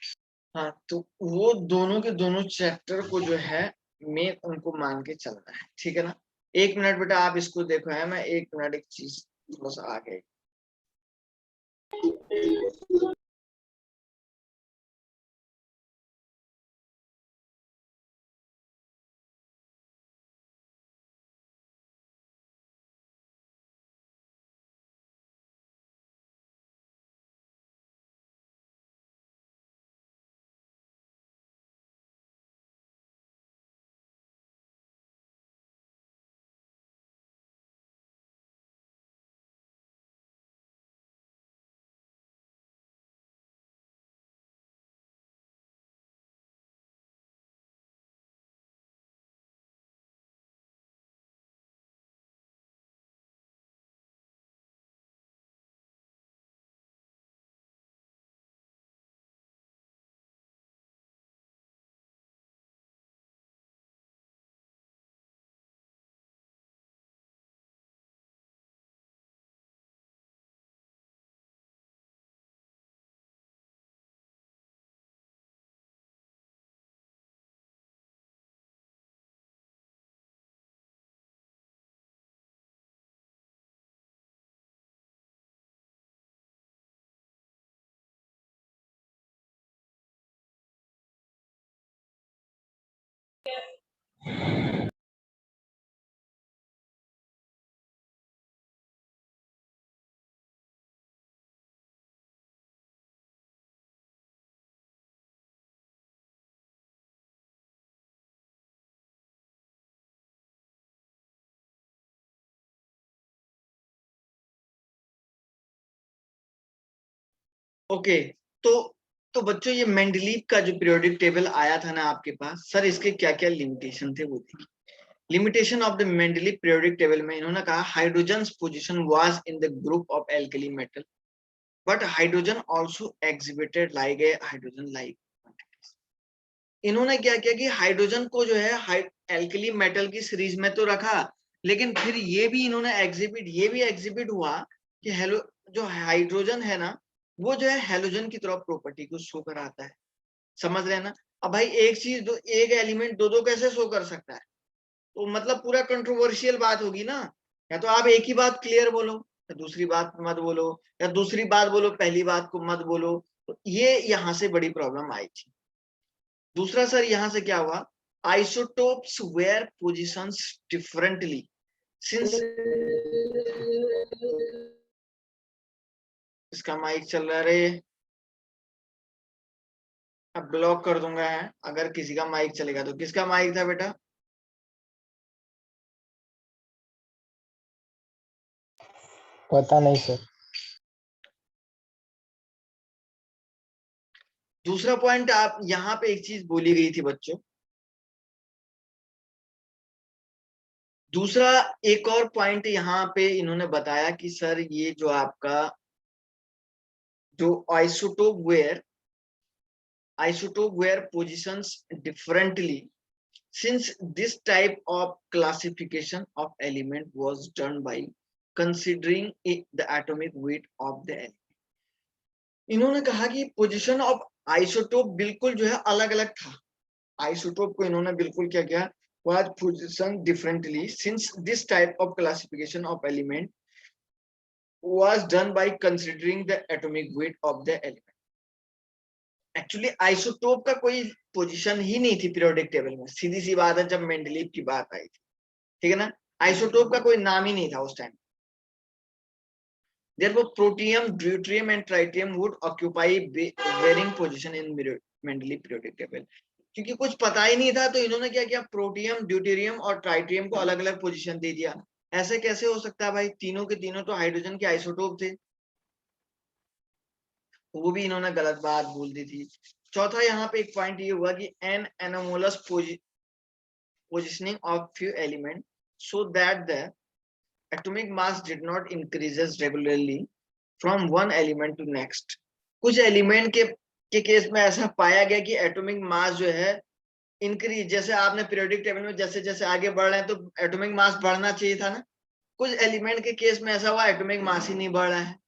Speaker 1: हाँ, तो वो दोनों के दोनों चैप्टर को जो है मेन उनको मान के चलना है, ठीक है ना। 1 मिनट बेटा आप इसको देखो, है मैं 1 मिनट एक चीज थोड़ा सा आगे। ओके, तो बच्चों ये मेंडलीव का जो पीरियोडिक टेबल आया था ना आपके पास, सर इसके क्या क्या लिमिटेशन थे वो देखिए। Limitation of the Mendeleev periodic table में इन्होंने कहा hydrogen position was in the group of alkali metal, but hydrogen also exhibited like a hydrogen like. इन्होंने क्या किया कि हाइड्रोजन को जो है एल्कली मेटल की सीरीज में तो रखा, लेकिन फिर ये भी इन्होंने एग्जिबिट हुआ कि हेलो जो हाइड्रोजन है ना वो जो है हेलोजन की तरह प्रॉपर्टी को शो कराता है। समझ रहे हैं ना? अब भाई एक चीज एक एलिमेंट दो कैसे शो कर सकता है? तो मतलब पूरा कंट्रोवर्शियल बात होगी ना। या तो आप एक ही बात क्लियर बोलो या दूसरी बात मत बोलो, या दूसरी बात बोलो पहली बात को मत बोलो। तो ये यहां से बड़ी प्रॉब्लम आई थी। दूसरा सर यहां से क्या हुआ, isotopes were positions differently since. इसका माइक चल रहा है, अब ब्लॉक कर दूंगा है अगर किसी का माइक चलेगा तो। किसका माइक था बेटा?
Speaker 5: पता नहीं सर।
Speaker 1: दूसरा पॉइंट आप यहाँ पे एक चीज बोली गई थी बच्चों, दूसरा एक और पॉइंट यहाँ पे इन्होंने बताया कि सर ये जो आपका जो isotope were positions differently since this type of classification of element was done by considering the atomic weight of the element। इन्होंने कहा कि पोजीशन ऑफ आइसोटोप बिल्कुल जो है अलग अलग था। आइसोटोप को इन्होंने बिल्कुल क्या किया, was positioned differently since this type of classification of element was done by considering the atomic weight of the element। Actually isotope का कोई पोजीशन ही नहीं थी पीरियोडिक टेबल में, सीधी सी बात है, जब मेंडलीव की बात आई थी, ठीक है ना। आइसोटोप का कोई नाम ही नहीं था उस time. Therefore protium, deuterium and tritium would occupy varying position in Mendeleev periodic table. क्योंकि कुछ पता ही नहीं था तो इन्होंने क्या किया, प्रोटियम, ड्यूटेरियम और ट्राइटियम को अलग अलग पोजीशन दे दिया। ऐसे कैसे हो सकता है भाई, तीनों के तीनों तो हाइड्रोजन के आइसोटोप थे, वो भी इन्होंने गलत बात बोल दी थी। चौथा यहाँ पे एक पॉइंट ये हुआ कि an anomalous positioning of few element so that the atomic mass did not increases regularly from one element to next। कुछ एलिमेंट के केस में ऐसा पाया गया कि एटॉमिक मास जो है इंक्रीज, जैसे आपने पीरियोडिक टेबल में जैसे जैसे आगे बढ़ रहे हैं तो एटॉमिक मास बढ़ना चाहिए था ना, कुछ एलिमेंट के केस में ऐसा हुआ एटॉमिक मास ही नहीं बढ़ रहा है,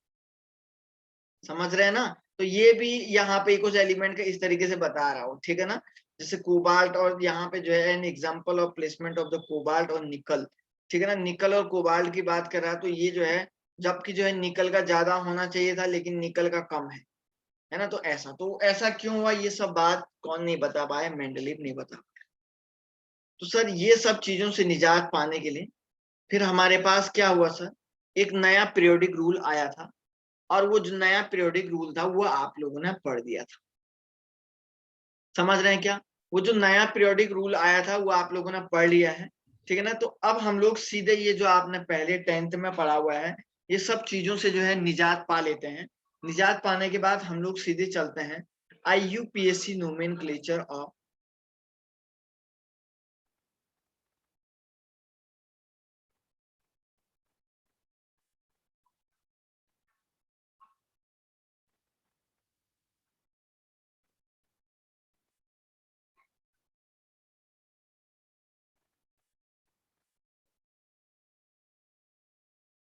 Speaker 1: समझ रहे हैं ना। तो ये भी यहाँ पे कुछ एलिमेंट का इस तरीके से बता रहा हूँ, ठीक है ना। जैसे कोबाल्ट, और यहाँ पे जो है an example of placement of the cobalt और निकल, ठीक है ना। निकल और कोबाल्ट की बात कर रहा है तो ये जो है, जबकि जो है निकल का ज्यादा होना चाहिए था लेकिन निकल का कम है ना। तो ऐसा क्यों हुआ, ये सब बात कौन नहीं बता पाया, मेंडलीव नहीं बता। तो सर ये सब चीजों से निजात पाने के लिए फिर हमारे पास क्या हुआ सर, एक नया पीरियोडिक रूल आया था, और वो जो नया पीरियोडिक रूल था वो आप लोगों ने पढ़ दिया था, समझ रहे हैं क्या। वो जो नया पीरियोडिक रूल आया था वो आप लोगों ने पढ़ लिया है, ठीक है ना। तो अब हम लोग सीधे ये जो आपने पहले 10th में पढ़ा हुआ है ये सब चीजों से जो है निजात पा लेते हैं। निजात पाने के बाद हम लोग सीधे चलते हैं IUPAC नोमेनक्लेचर ऑफ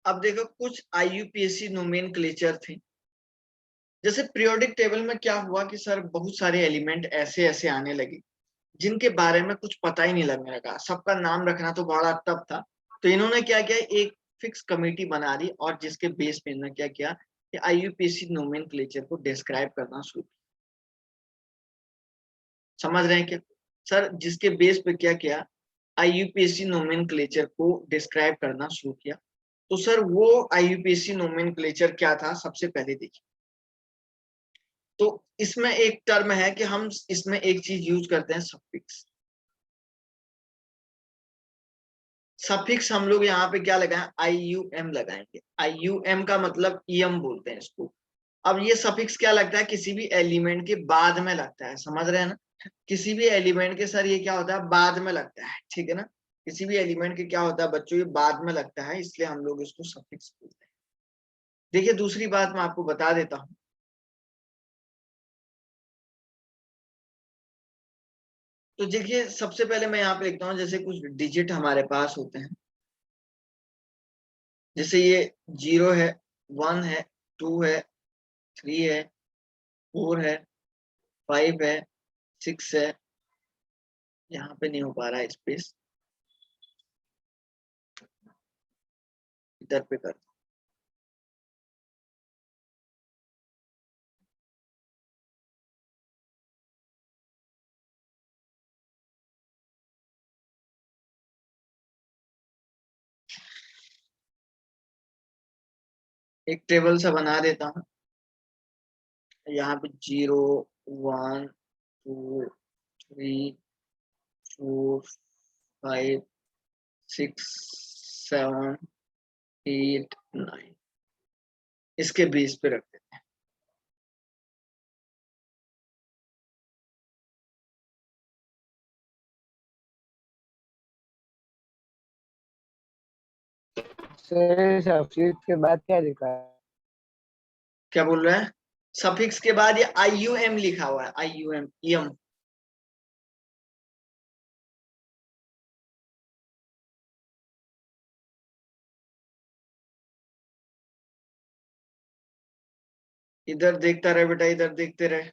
Speaker 1: अब देखो कुछ IUPAC नोमेनक्लेचर थे। जैसे पीरियोडिक टेबल में क्या हुआ कि सर बहुत सारे एलिमेंट ऐसे ऐसे आने लगे जिनके बारे में कुछ पता ही नहीं लगने लगा, सबका नाम रखना तो बड़ा टफ था। तो इन्होंने क्या किया, एक फिक्स कमेटी बना दी और जिसके बेस पे इन्होंने क्या किया कि IUPAC नोमेनक्लेचर को डिस्क्राइब करना शुरू किया। समझ रहे हैं क्या सर, जिसके बेस पे क्या किया, IUPAC नोमेनक्लेचर को डिस्क्राइब करना शुरू किया। तो सर वो IUPAC नोमेनक्लेचर क्या था, सबसे पहले देखिए। तो इसमें एक टर्म है कि हम इसमें एक चीज यूज करते हैं, सफिक्स। सफिक्स हम लोग यहाँ पे क्या लगाएं, IUM लगाएंगे। IUM का मतलब EM बोलते हैं इसको। अब ये सफिक्स क्या लगता है, किसी भी एलिमेंट के बाद में लगता है, समझ रहे हैं ना। किसी भी एलिमेंट के सर ये क्या होता है, बाद में लगता है, ठीक है ना। किसी भी एलिमेंट के क्या होता है बच्चों, ये बाद में लगता है, इसलिए हम लोग इसको सफिक्स बोलते हैं। देखिए दूसरी बात मैं आपको बता देता हूँ। तो देखिए सबसे पहले मैं यहाँ पे लिखता हूँ, जैसे कुछ डिजिट हमारे पास होते हैं, जैसे ये 0 है, 1 है, 2 है, 3 है, 4 है, 5 है, 6 है। यहाँ पे नहीं हो पा रहा है स्पेस, इधर पे कर। एक टेबल सा बना देता हूँ, यहाँ पे 0 1 2 3 4 5 6 7 8 9 इसके बेस पे रख देते हैं।
Speaker 5: सर सब्सिट्यूट के बाद क्या लिखा है?
Speaker 1: क्या बोल रहे हैं, सफिक्स के बाद ये IUM लिखा हुआ है, IUM EM। इधर देखता रहे बेटा, इधर देखते रहे,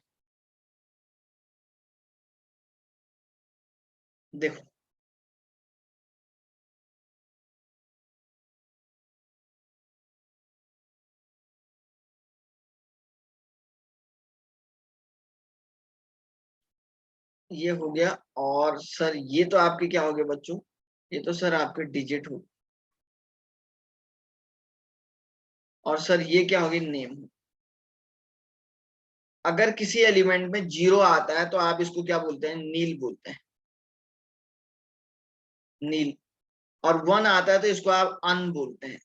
Speaker 1: देखो ये हो गया। और सर ये तो आपके क्या हो गए बच्चों, ये तो सर आपके डिजिट हो। और सर ये क्या होगी, नेम। अगर किसी एलिमेंट में 0 आता है तो आप इसको क्या बोलते हैं, नील बोलते हैं, नील। और 1 आता है तो इसको आप अन बोलते हैं।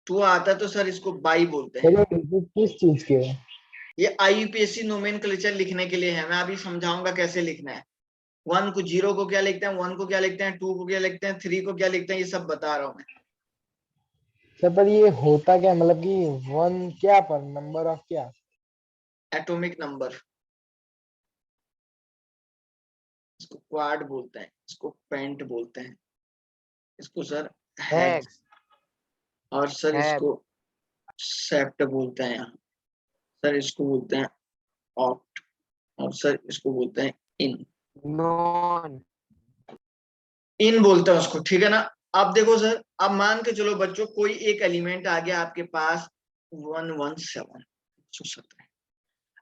Speaker 1: 2 आता है तो सर इसको बाई बोलते हैं।
Speaker 5: चलो ये किस चीज के है?
Speaker 1: ये आईयूपीएसी नोमेनक्लेचर लिखने के लिए है, मैं अभी समझाऊंगा कैसे लिखना है। 1 को 0 को क्या लिखते हैं, 1 को क्या लिखते हैं, 2 को क्या लिखते हैं, 3 को क्या लिखते हैं, ये सब बता रहा हूं मैं।
Speaker 5: सर पर ये होता क्या, मतलब कि 1 क्या पर नंबर ऑफ क्या?
Speaker 1: एटॉमिक नंबर, इसको क्वाड बोलते हैं, इसको पेंट बोलते हैं, इसको सर हेक्स, और सर इसको सेप्ट बोलते हैं यहाँ, सर इसको बोलते हैं ऑक्ट, और सर इसको बोलते हैं इन,
Speaker 5: नॉन।
Speaker 1: इन बोलते हैं उसको, ठीक है ना। अब देखो सर, अब मान के चलो बच्चों, कोई एक एलिमेंट आ गया आपके पास 117।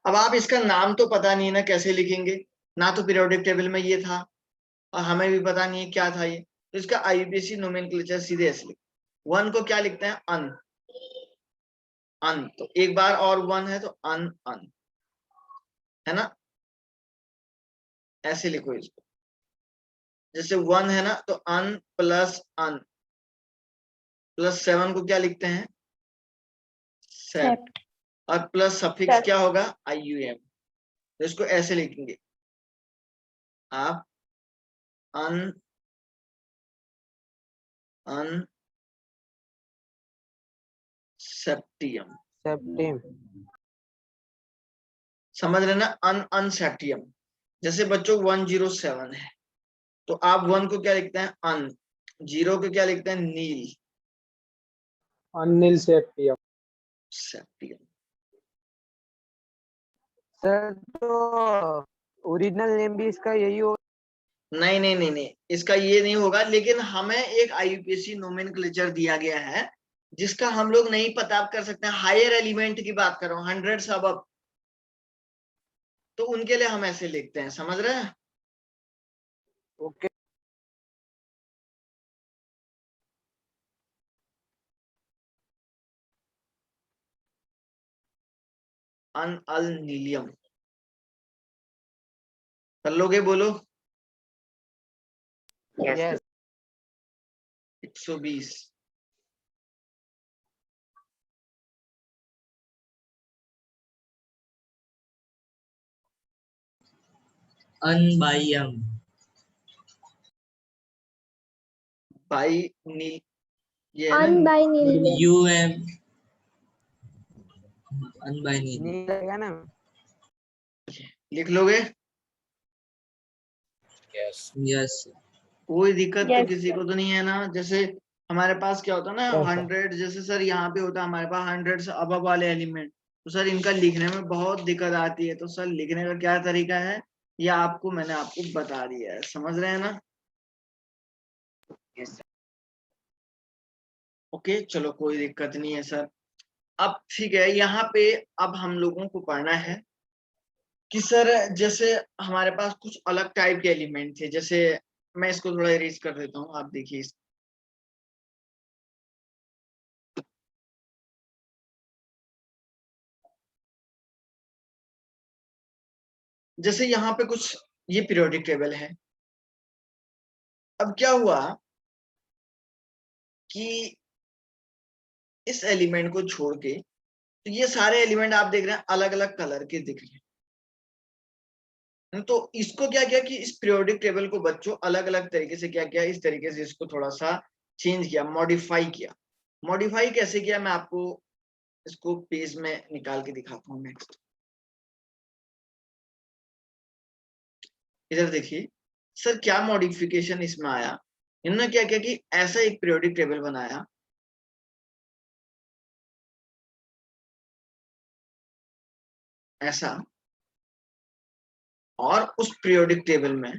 Speaker 1: अब आप इसका नाम तो पता नहीं है ना, कैसे लिखेंगे, ना तो पीरियोडिक टेबल में ये था और हमें भी पता नहीं है क्या था ये, तो इसका आईयूपीएसी नोमेनक्लेचर सीधे ऐसे लिख, 1 को क्या लिखते हैं, अन, अन, तो एक बार और 1 है तो अन अन, है ना, ऐसे लिखो इसको। जैसे 1 है ना तो अन प्लस अन, प्लस 7 को क्या लिखते हैं, सेप,
Speaker 3: सेप्ट।
Speaker 1: और प्लस सफिक्स क्या होगा, आईयूएम, तो इसको ऐसे लिखेंगे आप, अन अन सेप्टियम,
Speaker 5: सेप्टेम।
Speaker 1: समझ रहे ना, अन अन सेप्टियम। जैसे बच्चों 107 है तो आप 1 को क्या लिखते हैं, अन, 0 को क्या लिखते हैं, नील,
Speaker 5: अनिल सेप्टियम।
Speaker 1: सेप्टियम।
Speaker 5: सर तो ओरिजिनल नेम भी इसका यही हो?
Speaker 1: नहीं नहीं नहीं नहीं, इसका ये नहीं होगा, लेकिन हमें एक आईयूपीएसी नोमेनक्लेचर दिया गया है जिसका हम लोग नहीं पता कर सकते हैं। हायर एलिमेंट की बात कर रहा हूँ, 100 से अब, तो उनके लिए हम ऐसे लिखते हैं, समझ रहे हैं।
Speaker 5: ओके।
Speaker 1: अन अल नीलियम कर लोगे, बोलो।
Speaker 5: यस।
Speaker 1: 120,
Speaker 2: अनबाइयम,
Speaker 1: बाई नील, ये है ना,
Speaker 3: अन बाय नील।
Speaker 2: यूएम, अनबाइनील।
Speaker 5: नील लगेगा ना?
Speaker 1: लिख लोगे,
Speaker 2: यस।
Speaker 1: कोई दिक्कत तो
Speaker 3: यस
Speaker 1: किसी को तो नहीं है ना। जैसे हमारे पास क्या होता है ना,
Speaker 5: कैसा?
Speaker 1: 100, जैसे सर यहाँ पे होता है हमारे पास 100 से अब वाले एलिमेंट, तो सर इनका लिखने में बहुत दिक्कत आती है, तो सर लिखने का क्या तरीका है, ये आपको मैंने आपको बता दिया है, समझ रहे हैं ना। ओके चलो, कोई दिक्कत नहीं है सर। अब ठीक है, यहाँ पे अब हम लोगों को पढ़ना है कि सर जैसे हमारे पास कुछ अलग टाइप के एलिमेंट थे, जैसे मैं इसको थोड़ा इरेज कर देता हूँ, आप देखिए। जैसे यहाँ पे कुछ ये पीरियोडिक टेबल है। अब क्या हुआ कि इस एलिमेंट को छोड़ के, तो ये सारे एलिमेंट आप देख रहे हैं अलग अलग कलर के दिख रहे हैं, तो इसको क्या किया कि इस पीरियोडिक टेबल को बच्चों अलग अलग तरीके से क्या किया, इस तरीके से इसको थोड़ा सा चेंज किया, मॉडिफाई किया। मॉडिफाई कैसे किया, मैं आपको इसको पेज में निकाल के दिखाता हूँ। नेक्स्ट, इधर देखिए सर, क्या मॉडिफिकेशन इसमें आया। इन्होंने क्या किया कि ऐसा एक पीरियोडिक टेबल बनाया, ऐसा, और उस पीरियोडिक टेबल में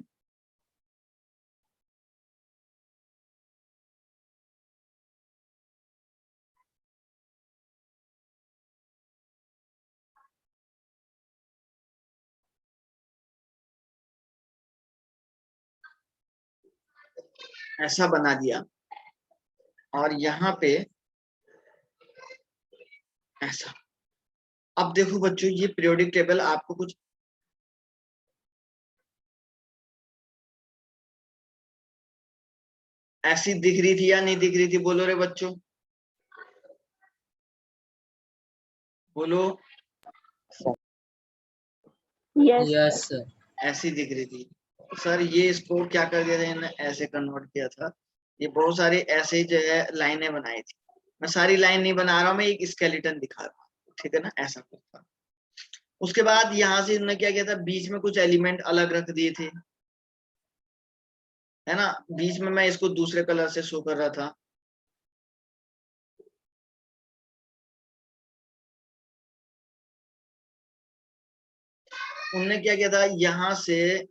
Speaker 1: ऐसा बना दिया, और यहाँ पे ऐसा। अब देखो बच्चों, ये पीरियोडिक टेबल आपको कुछ ऐसी दिख रही थी या नहीं दिख रही थी? बोलो रे बच्चों, बोलो।
Speaker 3: Yes
Speaker 2: yes sir.
Speaker 1: ऐसी दिख रही थी सर। ये इसको क्या कर दिया था इन्होंने, ऐसे कन्वर्ट किया था। ये बहुत सारी ऐसे ही जो है लाइनें बनाई थी। मैं सारी लाइन नहीं बना रहा हूँ, मैं एक स्केलेटन दिखा रहा हूँ, ठीक है ना? ऐसा कुछ था। उसके बाद यहाँ से इन्होंने क्या किया था, बीच में कुछ एलिमेंट अलग रख दिए थे, है ना? बीच में मैं इसको दूसरे कलर से शो कर रहा था। उनने क्या किया था, यहाँ से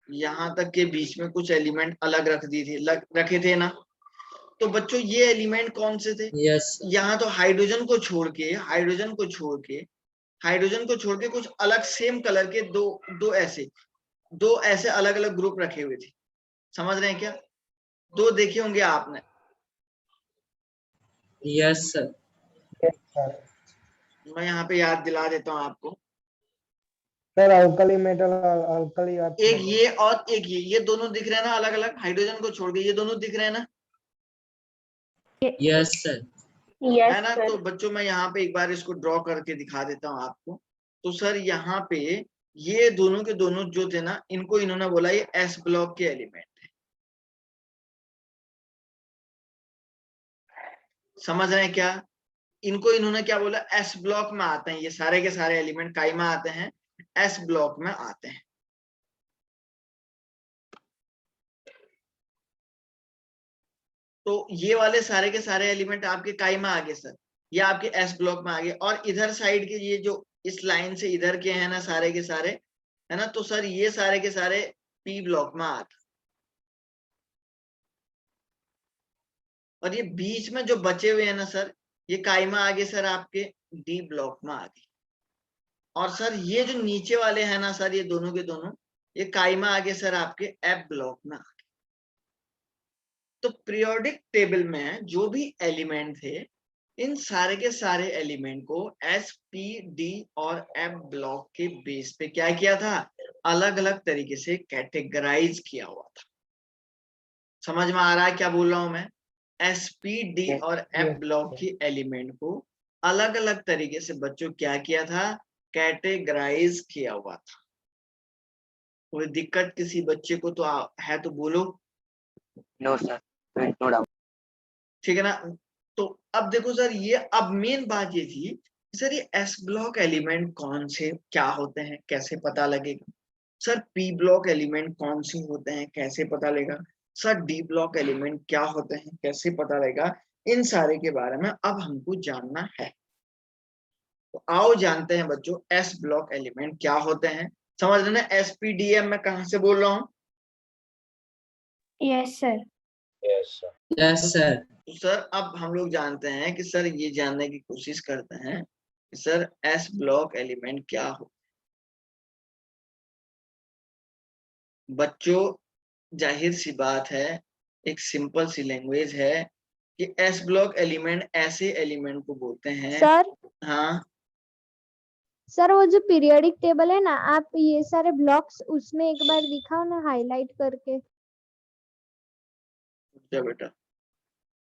Speaker 1: यहाँ तक के बीच में कुछ एलिमेंट अलग रख दिए थे, रखे थे ना? तो बच्चों ये एलिमेंट कौन से थे?
Speaker 2: Yes sir.
Speaker 1: यहाँ तो हाइड्रोजन को छोड़ के, हाइड्रोजन को छोड़ के कुछ अलग सेम कलर के दो ऐसे अलग अलग ग्रुप रखे हुए थे। समझ रहे हैं क्या? दो देखे होंगे आपने।
Speaker 2: Yes sir.
Speaker 5: Yes sir.
Speaker 1: मैं यहाँ पे याद दिला देता हूँ आपको।
Speaker 5: सर अल्कली मेटल और अल्कली अर्थ
Speaker 1: एक
Speaker 5: मेटल।
Speaker 1: ये और एक ये दोनों दिख रहे हैं ना, अलग अलग, हाइड्रोजन को छोड़ के ये दोनों दिख रहे हैं ना,
Speaker 2: यस सर।
Speaker 1: है
Speaker 3: यस
Speaker 1: ना? तो
Speaker 3: सर
Speaker 1: बच्चों मैं यहाँ पे एक बार इसको ड्रॉ करके दिखा देता हूँ आपको। तो सर यहाँ पे ये दोनों के दोनों जो थे ना, इनको इन्होंने बोला ये एस ब्लॉक के एलिमेंट है। समझ रहे हैं क्या? इनको इन्होंने क्या बोला, एस ब्लॉक में आते हैं। ये सारे के सारे एलिमेंट काई में आते हैं, एस ब्लॉक में आते हैं। तो ये वाले सारे के सारे एलिमेंट आपके काई में आ गए सर, ये आपके एस ब्लॉक में आ गए। और इधर साइड के ये जो इस लाइन से इधर के हैं ना सारे के सारे, है ना? तो सर ये सारे के सारे पी ब्लॉक में आते। और ये बीच में जो बचे हुए हैं ना सर, ये काई में आ गए सर आपके डी ब्लॉक में आ गए। और सर ये जो नीचे वाले हैं ना सर, ये दोनों के दोनों, ये काई में आ गए सर आपके एफ ब्लॉक में आ गए। तो पीरियोडिक टेबल में जो भी एलिमेंट थे, इन सारे के सारे एलिमेंट को एस, पी, डी और एफ ब्लॉक के बेस पे क्या किया था, अलग अलग तरीके से कैटेगराइज किया हुआ था। समझ में आ रहा है क्या बोल रहा हूं मैं? एस, पी, डी और एफ
Speaker 5: यस
Speaker 1: ब्लॉक
Speaker 5: सर।
Speaker 1: की एलिमेंट को अलग अलग तरीके से बच्चों क्या किया था, कैटेगराइज किया हुआ था। कोई दिक्कत किसी बच्चे को तो है तो बोलो।
Speaker 6: No sir, no doubt.
Speaker 1: ठीक है ना? तो अब देखो सर, ये अब मेन बात ये थी कि सर ये एस ब्लॉक एलिमेंट कौन से क्या होते हैं, कैसे पता लगेगा? सर पी ब्लॉक एलिमेंट कौन से होते हैं, कैसे पता लगेगा? सर डी ब्लॉक एलिमेंट क्या होते हैं, कैसे पता लगेगा? इन सारे के बारे में अब हमको जानना है। तो आओ जानते हैं बच्चों, एस ब्लॉक एलिमेंट क्या होते हैं। समझ लेना, एसपीडीएम मैं कहां से बोल रहा हूँ?
Speaker 3: Yes sir
Speaker 5: yes sir.
Speaker 2: Yes sir.
Speaker 1: तो सर अब हम लोग जानते हैं कि सर ये जानने की कोशिश करते हैं कि सर एस ब्लॉक एलिमेंट क्या हो। बच्चों जाहिर सी बात है, एक सिंपल सी लैंग्वेज है कि एस ब्लॉक एलिमेंट ऐसे एलिमेंट को बोलते हैं।
Speaker 3: सर
Speaker 1: हाँ
Speaker 3: सर वो जो पीरियोडिक टेबल है ना, आप ये सारे ब्लॉक्स उसमें एक बार दिखाओ ना हाईलाइट करके।
Speaker 1: बेटा,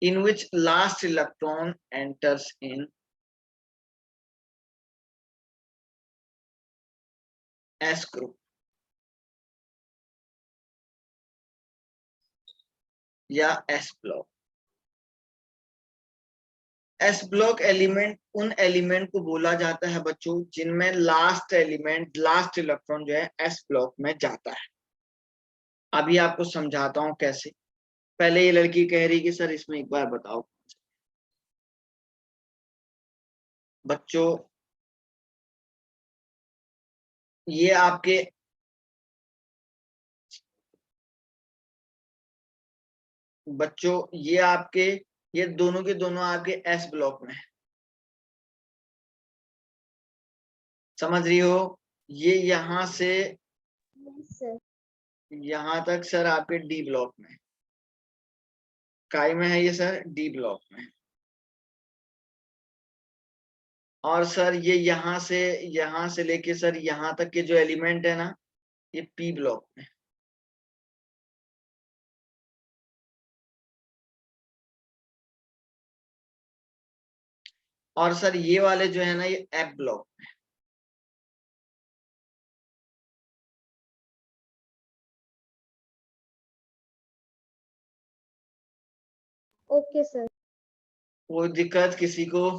Speaker 1: in which last electron enters in S group या S block. S block element उन एलिमेंट को बोला जाता है बच्चों जिनमें लास्ट इलेक्ट्रॉन जो है एस ब्लॉक में जाता है। अभी आपको समझाता हूं कैसे। पहले ये लड़की कह रही कि सर इसमें एक बार बताओ। बच्चों ये आपके ये दोनों के दोनों आपके एस ब्लॉक में है। समझ रही हो? ये यहां से
Speaker 3: यस सर
Speaker 1: यहां तक सर आपके डी ब्लॉक में है। काय में है ये सर? डी ब्लॉक में। और सर ये यहां से लेके सर यहां तक के जो एलिमेंट है ना, ये पी ब्लॉक में। और सर ये वाले जो है ना, ये एफ ब्लॉक में।
Speaker 3: Okay sir.
Speaker 1: कोई दिक्कत किसी को?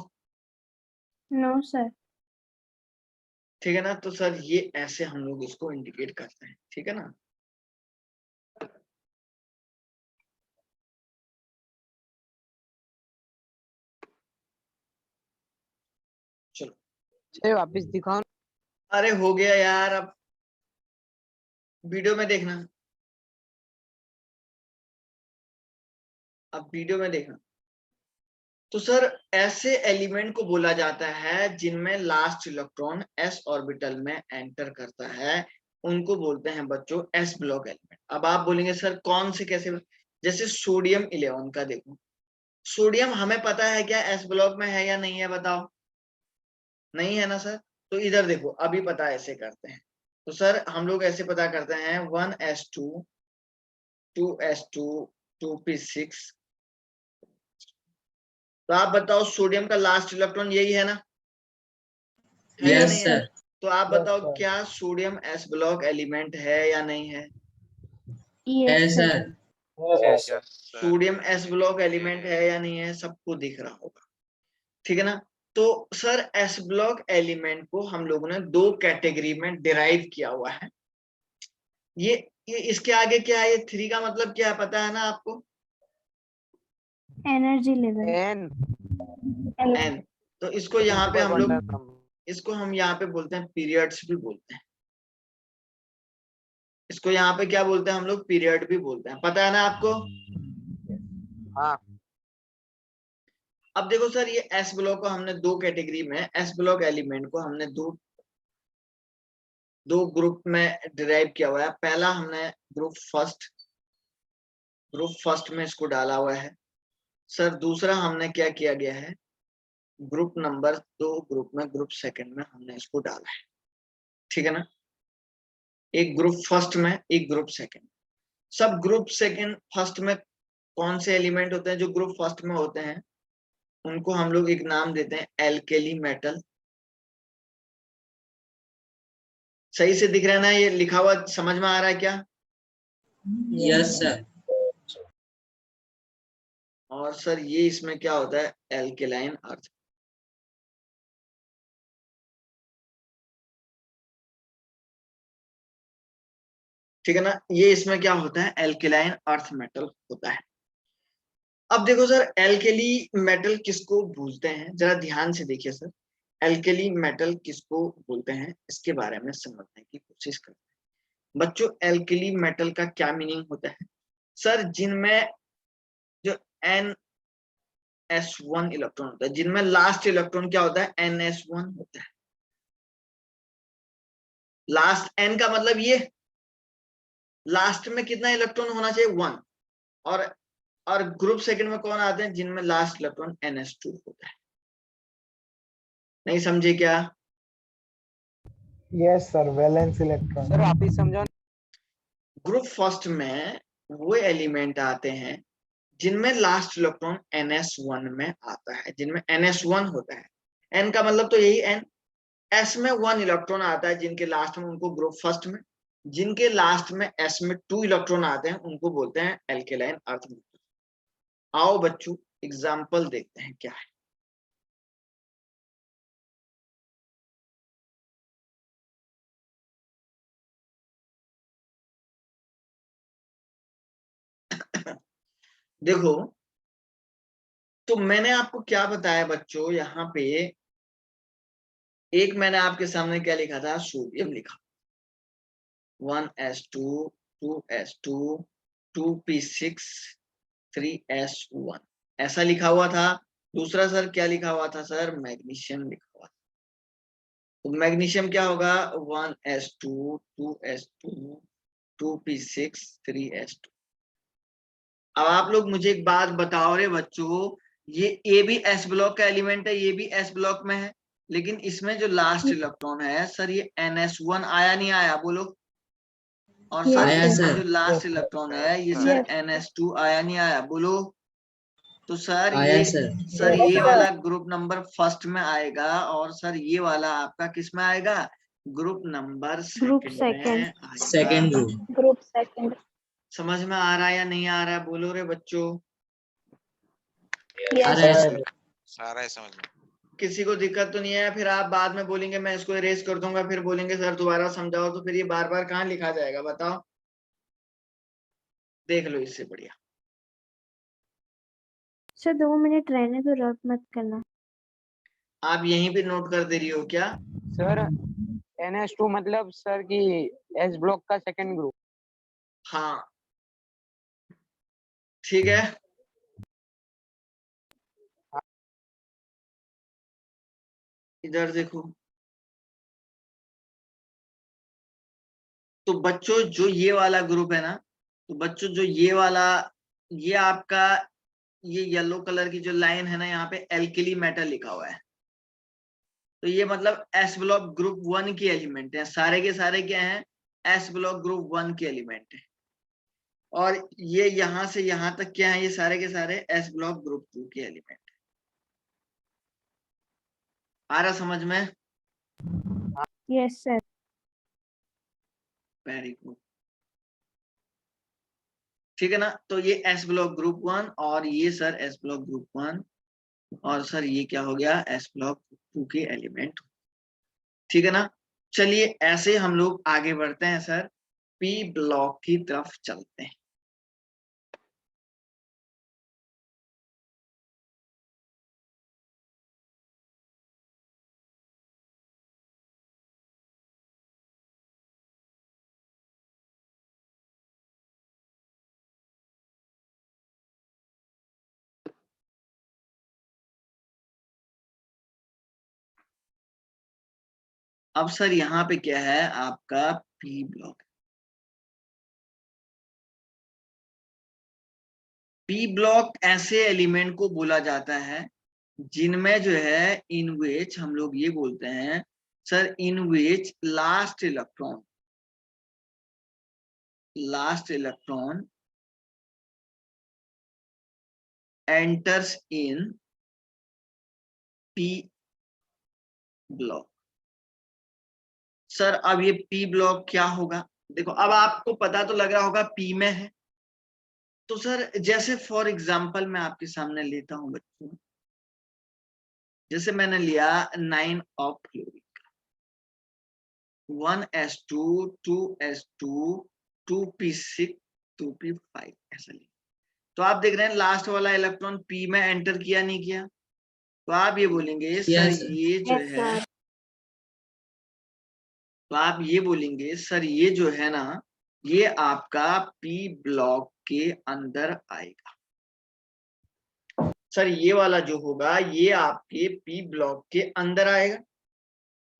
Speaker 4: No sir.
Speaker 1: ठीक है ना? तो सर ये ऐसे हम लोग इसको इंडिकेट करते हैं, ठीक है ना? चलो,
Speaker 6: सर वापस दिखाओ।
Speaker 1: अरे हो गया यार, अब वीडियो में देखना, अब वीडियो में देखना। तो सर ऐसे एलिमेंट को बोला जाता है जिनमें लास्ट इलेक्ट्रॉन s ऑर्बिटल में एंटर करता है, उनको बोलते हैं बच्चों s ब्लॉक एलिमेंट। अब आप बोलेंगे सर कौन से, कैसे? जैसे सोडियम 11 का देखो, सोडियम हमें पता है क्या s ब्लॉक में है या नहीं है, बताओ? नहीं है ना सर? तो इधर देखो, अभी पता ऐसे करते हैं। तो सर हम लोग ऐसे पता करते हैं 1s2 2s2 2p6। तो आप बताओ सोडियम का लास्ट इलेक्ट्रॉन यही है ना, है या
Speaker 2: यस
Speaker 1: नहीं है?
Speaker 2: सर।
Speaker 1: तो आप
Speaker 5: Yes,
Speaker 1: बताओ
Speaker 5: sir.
Speaker 1: क्या सोडियम s ब्लॉक एलिमेंट है या नहीं है?
Speaker 2: है
Speaker 4: yes
Speaker 2: sir.
Speaker 5: Yes, sir.
Speaker 1: Sodium s block element है या नहीं है? सबको दिख रहा होगा, ठीक है ना? तो सर s ब्लॉक एलिमेंट को हम लोगों ने दो कैटेगरी में डिराइव किया हुआ है। ये इसके आगे क्या है? ये 3 का मतलब क्या है पता है ना आपको?
Speaker 4: Energy level.
Speaker 6: N
Speaker 1: n। तो इसको यहाँ पे हम लोग, इसको हम यहाँ पे बोलते हैं पीरियड्स भी बोलते हैं। इसको यहाँ पे क्या बोलते हैं हम लोग? पीरियड भी बोलते हैं, पता है ना आपको?
Speaker 6: हाँ
Speaker 1: अब देखो सर, ये s ब्लॉक को हमने दो कैटेगरी में, s ब्लॉक एलिमेंट को हमने दो ग्रुप में डिराइव किया हुआ है। पहला हमने ग्रुप फर्स्ट में इसको डाला हुआ है। सर दूसरा हमने क्या किया गया है, ग्रुप नंबर 2 ग्रुप में, ग्रुप सेकंड में हमने इसको डाला है, ठीक है ना? एक ग्रुप फर्स्ट में, एक ग्रुप सेकंड। सब ग्रुप सेकंड फर्स्ट में कौन से एलिमेंट होते हैं? जो ग्रुप फर्स्ट में होते हैं उनको हम लोग एक नाम देते हैं एल्केली मेटल। सही से दिख रहा है ना? ये लिखा हुआ समझ में आ रहा है क्या?
Speaker 2: Yes sir.
Speaker 1: और सर ये इसमें क्या होता है? एल्केलाइन अर्थ। ठीक है ना? ये इसमें क्या होता है? एल्केलाइन अर्थ मेटल होता है। अब देखो सर, एल्केली मेटल किसको बोलते हैं, जरा ध्यान से देखिए सर। एल्केली मेटल किसको बोलते हैं, इसके बारे में समझने की कोशिश करते हैं। बच्चों एल्केली मेटल का क्या मीनिंग होता है? सर जिनमें जो NS1 इलेक्ट्रॉन होता है, जिनमें लास्ट इलेक्ट्रॉन क्या होता है? NS1 होता है। लास्ट N का मतलब ये लास्ट में कितना इलेक्ट्रॉन होना चाहिए? 1। और ग्रुप सेकंड में कौन आते हैं? जिनमें लास्ट इलेक्ट्रॉन NS2 होता है। नहीं समझे क्या?
Speaker 5: Yes, sir. Valence electron.
Speaker 6: Sir वापस समझाओ।
Speaker 1: ग्रुप फर्स्ट में वो एलिमेंट आते हैं जिनमें लास्ट इलेक्ट्रॉन NS1 में आता है, जिनमें NS1 होता है। N का मतलब तो यही N। S में 1 इलेक्ट्रॉन आता है जिनके लास्ट में, उनको ग्रुप फर्स्ट में। जिनके लास्ट में S में 2 इलेक्ट्रॉन आते हैं उनको बोलते हैं एल्केलाइन अर्थ मेटल। आओ बच्चों एग्जाम्पल देखते हैं क्या है। देखो, तो मैंने आपको क्या बताया बच्चों, यहाँ पे एक मैंने आपके सामने क्या लिखा था? सोडियम लिखा। 1s2 2s2 2p6 3s1 ऐसा लिखा हुआ था। दूसरा सर क्या लिखा हुआ था? सर मैग्नीशियम लिखा हुआ था। तो मैग्नीशियम क्या होगा? 1s2 2s2 2p6 3s2। अब आप लोग मुझे एक बात बताओ रे बच्चों, ये भी एस ब्लॉक का एलिमेंट है, ये भी एस ब्लॉक में है, लेकिन इसमें जो लास्ट इलेक्ट्रॉन है सर ये NS1 आया नहीं आया, बोलो। और सर
Speaker 2: आया
Speaker 1: इसमें
Speaker 2: सर।
Speaker 1: जो लास्ट इलेक्ट्रॉन है ये सर NS2 आया नहीं आया, बोलो। तो सर
Speaker 2: आया
Speaker 1: ये
Speaker 2: सर।
Speaker 1: ये वाला ग्रुप नंबर फर्स्ट में आएगा, और सर ये वाला आपका किस में आएगा, ग्रुप नंबर
Speaker 4: Group
Speaker 1: सेकंड में
Speaker 4: second.
Speaker 1: आएगा।
Speaker 2: Second group.
Speaker 4: Group second.
Speaker 1: समझ में आ रहा है या नहीं आ रहा है, बोलो रे बच्चों।
Speaker 2: आ रहा है सर।
Speaker 7: सारा है समझ में।
Speaker 1: किसी को दिक्कत तो नहीं है? फिर आप बाद में बोलेंगे मैं इसको इरेज कर दूंगा, फिर बोलेंगे सर दोबारा समझाओ, तो फिर ये बार बार कहाँ लिखा जाएगा, बताओ। देख लो इससे बढ़िया।
Speaker 4: सर 2 मिनट रहने दो, रब मत करना।
Speaker 1: आप यहीं पे नोट कर दे रही हो क्या?
Speaker 6: सर NS2 मतलब सर की एस ब्लॉक का सेकंड ग्रुप।
Speaker 1: हाँ ठीक है। इधर देखो, तो बच्चों जो ये वाला ग्रुप है ना, तो बच्चों जो ये वाला, ये आपका ये येलो कलर की जो लाइन है ना, यहाँ पे एल्किली मेटल लिखा हुआ है, तो ये मतलब एस ब्लॉक ग्रुप 1 के एलिमेंट है, सारे के सारे क्या हैं, एस ब्लॉक ग्रुप 1 के एलिमेंट है। और ये यहाँ से यहाँ तक क्या है, ये सारे के सारे एस ब्लॉक ग्रुप 2 के एलिमेंट है। आ रहा समझ में?
Speaker 4: Yes sir.
Speaker 1: वेरी गुड, ठीक है ना। तो ये एस ब्लॉक ग्रुप 1 और ये सर एस ब्लॉक ग्रुप 1, और सर ये क्या हो गया, एस ब्लॉक 2 के एलिमेंट, ठीक है ना। चलिए ऐसे हम लोग आगे बढ़ते हैं सर, पी ब्लॉक की तरफ चलते हैं। अब सर यहाँ पे क्या है आपका पी ब्लॉक। पी ब्लॉक ऐसे एलिमेंट को बोला जाता है जिनमें जो है इन विच हम लोग ये बोलते हैं sir, in which last electron enters in P block. Sir अब ये पी ब्लॉक क्या होगा, देखो अब आपको पता तो लग रहा होगा पी में है, तो सर जैसे फॉर एग्जांपल मैं आपके सामने लेता हूं बच्चों, जैसे मैंने लिया 9 of fluoric, 1s2 2s2 2p6 2p5 ऐसा लिया। तो आप देख रहे हैं लास्ट वाला इलेक्ट्रॉन पी में एंटर किया नहीं किया, तो आप ये बोलेंगे सर
Speaker 2: Yes, sir.
Speaker 1: ये जो
Speaker 4: Yes,
Speaker 1: है,
Speaker 4: sir.
Speaker 1: तो आप ये बोलेंगे सर ये जो है ना, ये आपका पी ब्लॉक के अंदर आएगा। सर ये वाला जो होगा ये आपके पी ब्लॉक के अंदर आएगा।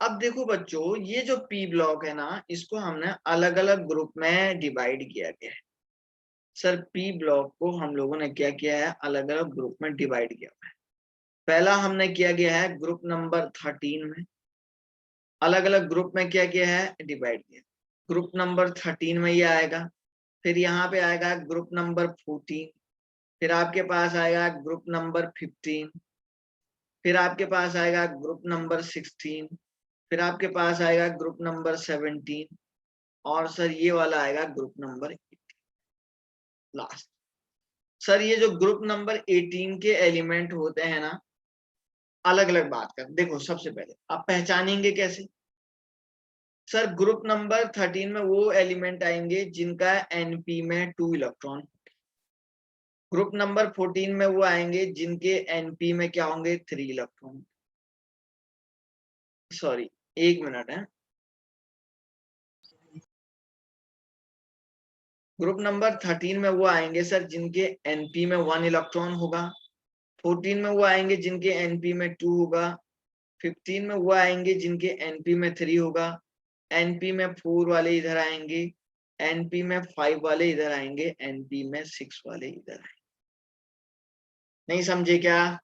Speaker 1: अब देखो बच्चों, ये जो पी ब्लॉक है ना, इसको हमने अलग अलग ग्रुप में डिवाइड किया गया है। सर पी ब्लॉक को हम लोगों ने क्या किया है, अलग अलग ग्रुप में डिवाइड किया है। पहला हमने किया गया है ग्रुप नंबर 13 में, अलग अलग ग्रुप में क्या किया है, डिवाइड किया। ग्रुप नंबर 13 में ये आएगा, फिर यहाँ पे आएगा ग्रुप नंबर 14, फिर आपके पास आएगा ग्रुप नंबर 15, फिर आपके पास आएगा ग्रुप नंबर 16, फिर आपके पास आएगा ग्रुप नंबर 17, और सर ये वाला आएगा ग्रुप नंबर 18 लास्ट। सर ये जो ग्रुप नंबर 18 के एलिमेंट होते हैं ना, अलग अलग बात कर, देखो सबसे पहले आप पहचानेंगे कैसे। सर ग्रुप नंबर 13 में वो एलिमेंट आएंगे जिनका एनपी में 2 इलेक्ट्रॉन, ग्रुप नंबर 14 में वो आएंगे जिनके एनपी में क्या होंगे, 3 इलेक्ट्रॉन। सॉरी 1 मिनट है। ग्रुप नंबर 13 में वो आएंगे सर जिनके एनपी में 1 इलेक्ट्रॉन होगा, 14 में वो आएंगे जिनके एनपी में 2 होगा, 15 में वो आएंगे जिनके एनपी में 3 होगा, एनपी में 4 वाले इधर आएंगे, एनपी में 5 वाले इधर आएंगे, एनपी में 6 वाले इधर आएंगे। नहीं समझे क्या?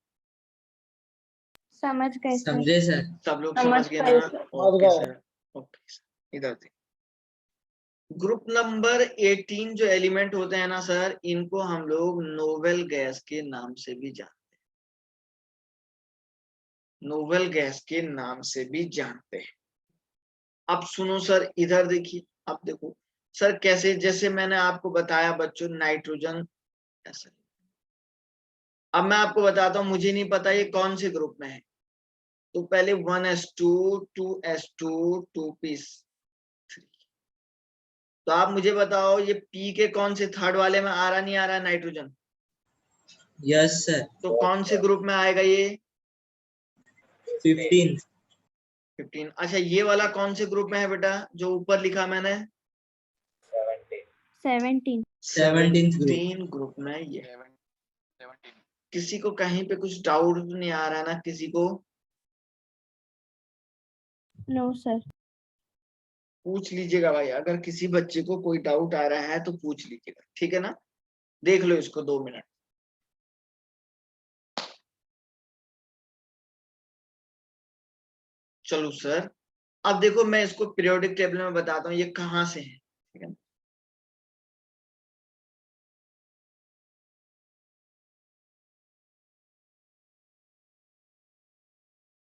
Speaker 4: समझ गए सर।
Speaker 2: समझे सर?
Speaker 1: सब लोग
Speaker 4: समझ
Speaker 1: समझ गए
Speaker 4: गए
Speaker 1: ना?
Speaker 4: Sir.
Speaker 1: Okay sir, okay sir. इधर देखिए, ग्रुप नंबर 18 जो एलिमेंट होते हैं ना सर, इनको हम लोग नोवेल गैस के नाम से भी जानते हैं, नोवेल गैस के नाम से भी जानते हैं। अब सुनो सर, इधर देखिए, अब देखो सर कैसे, जैसे मैंने आपको बताया बच्चों नाइट्रोजन ऐसा। अब मैं आपको बताता हूँ, मुझे नहीं पता ये कौन से ग्रुप में है, तो पहले 1s2 2s2 2p3। तो आप मुझे बताओ ये पी के कौन से थर्ड वाले में आ रहा, नहीं आ रहा नाइट्रोजन?
Speaker 2: Yes sir.
Speaker 1: तो कौन से ग्रुप में आएगा ये?
Speaker 2: 15।
Speaker 1: 15। अच्छा ये वाला कौन से ग्रुप में है बेटा, जो ऊपर लिखा मैंने?
Speaker 4: 17।
Speaker 2: 17th group.
Speaker 1: 17 ग्रुप में ये। किसी को कहीं पे कुछ डाउट नहीं आ रहा है ना किसी को?
Speaker 4: No sir.
Speaker 1: पूछ लीजिएगा भाई, अगर किसी बच्चे को कोई डाउट आ रहा है तो पूछ लीजिएगा, ठीक है ना? देख लो इसको 2 मिनट। चलो सर, अब देखो मैं इसको पीरियोडिक टेबल में बताता हूँ ये कहाँ से है, ठीक है?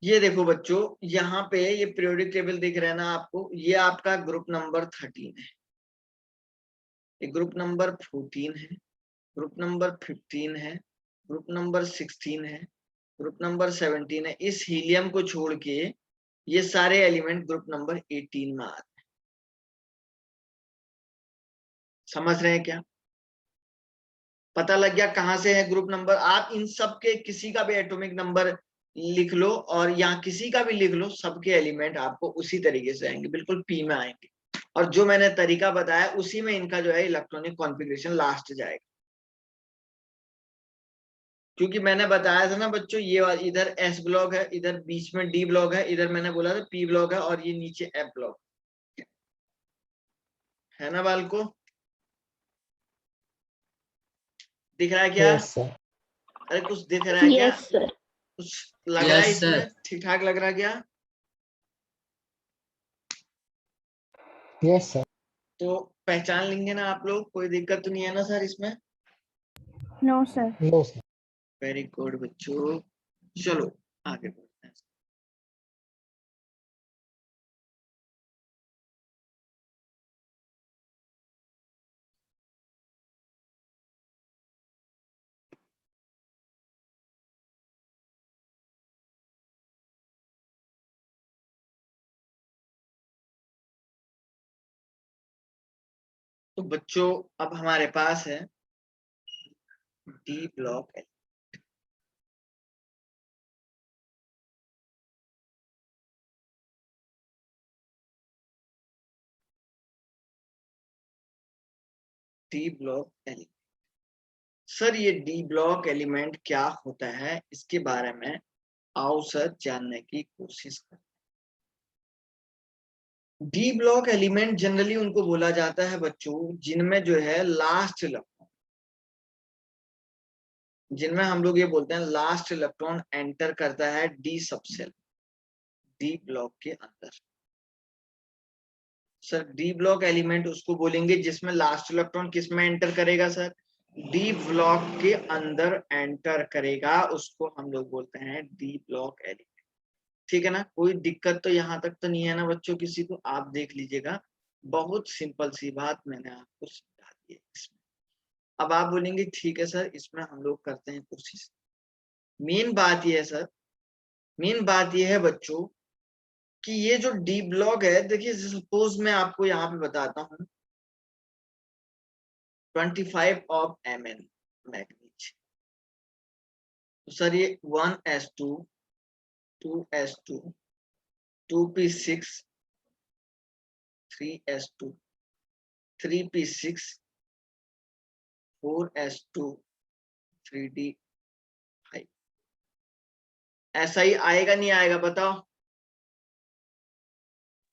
Speaker 1: ये देखो बच्चों, यहाँ पे ये पीरियोडिक टेबल दिख रहा है ना आपको, ये आपका ग्रुप नंबर 13 है, ये ग्रुप नंबर 14 है, ग्रुप नंबर 15 है, ग्रुप नंबर 16 है, ग्रुप नंबर 17 है। इस हीलियम को छोड़ के ये सारे एलिमेंट ग्रुप नंबर 18 में आते हैं। समझ रहे हैं क्या? पता लग गया कहाँ से है ग्रुप नंबर? आप इन सब के किसी का भी एटॉमिक नंबर लिख लो और यहाँ किसी का भी लिख लो, सबके एलिमेंट आपको उसी तरीके से आएंगे, बिल्कुल पी में आएंगे। और जो मैंने तरीका बताया उसी में इनका जो है इलेक्ट्रॉनिक कॉन्फ़िगरेशन लास्ट जाएगा। क्योंकि मैंने बताया था ना बच्चों, ये इधर एस ब्लॉक है, इधर बीच में डी ब्लॉक है, इधर मैंने बोला था पी ब्लॉक है, और ये नीचे एफ ब्लॉक है ना बालको? दिख रहा है क्या?
Speaker 5: Yes sir.
Speaker 1: अरे कुछ दिख रहा है क्या?
Speaker 4: Yes sir.
Speaker 1: कुछ लग रहा है
Speaker 2: यस सर।
Speaker 1: इसमें? ठीक ठाक लग रहा है क्या?
Speaker 5: Yes sir.
Speaker 1: तो पहचान लेंगे ना आप लोग? कोई दिक्कत तो नहीं है ना सर इसमें?
Speaker 4: No sir.
Speaker 5: No sir.
Speaker 1: Very good बच्चों, चलो आगे बढ़ते हैं। तो बच्चों अब हमारे पास है डी ब्लॉक है। D block element. सर ये डी ब्लॉक एलिमेंट क्या होता है, इसके बारे में आओ सर जानने की कोशिश करें। डी ब्लॉक एलिमेंट जनरली उनको बोला जाता है बच्चों जिनमें जो है लास्ट इलेक्ट्रॉन, जिनमें हम लोग ये बोलते हैं लास्ट इलेक्ट्रॉन एंटर करता है डी सबसेल, डी ब्लॉक के अंदर। सर डी ब्लॉक एलिमेंट उसको बोलेंगे जिसमें लास्ट इलेक्ट्रॉन किस में एंटर करेगा सर? डी ब्लॉक के अंदर एंटर करेगा, उसको हम लोग बोलते हैं डी ब्लॉक एलिमेंट। ठीक है ना? कोई दिक्कत तो यहाँ तक तो नहीं है ना बच्चों किसी को? आप देख लीजिएगा, बहुत सिंपल सी बात मैंने आपको समझा दी है इसमें। अब आप बोलेंगे ठीक है सर, इसमें हम लोग करते हैं कोशिश। मेन बात यह है सर, मेन बात यह है बच्चों कि ये जो डी ब्लॉक है, देखिए सपोज मैं आपको यहाँ पे बताता हूँ 25 ऑफ Mn मैग्नीज। तो सर ये 1s2 2s2 2p6 3s2 3p6 4s2 3d5 ऐसा ही आएगा नहीं आएगा बताओ?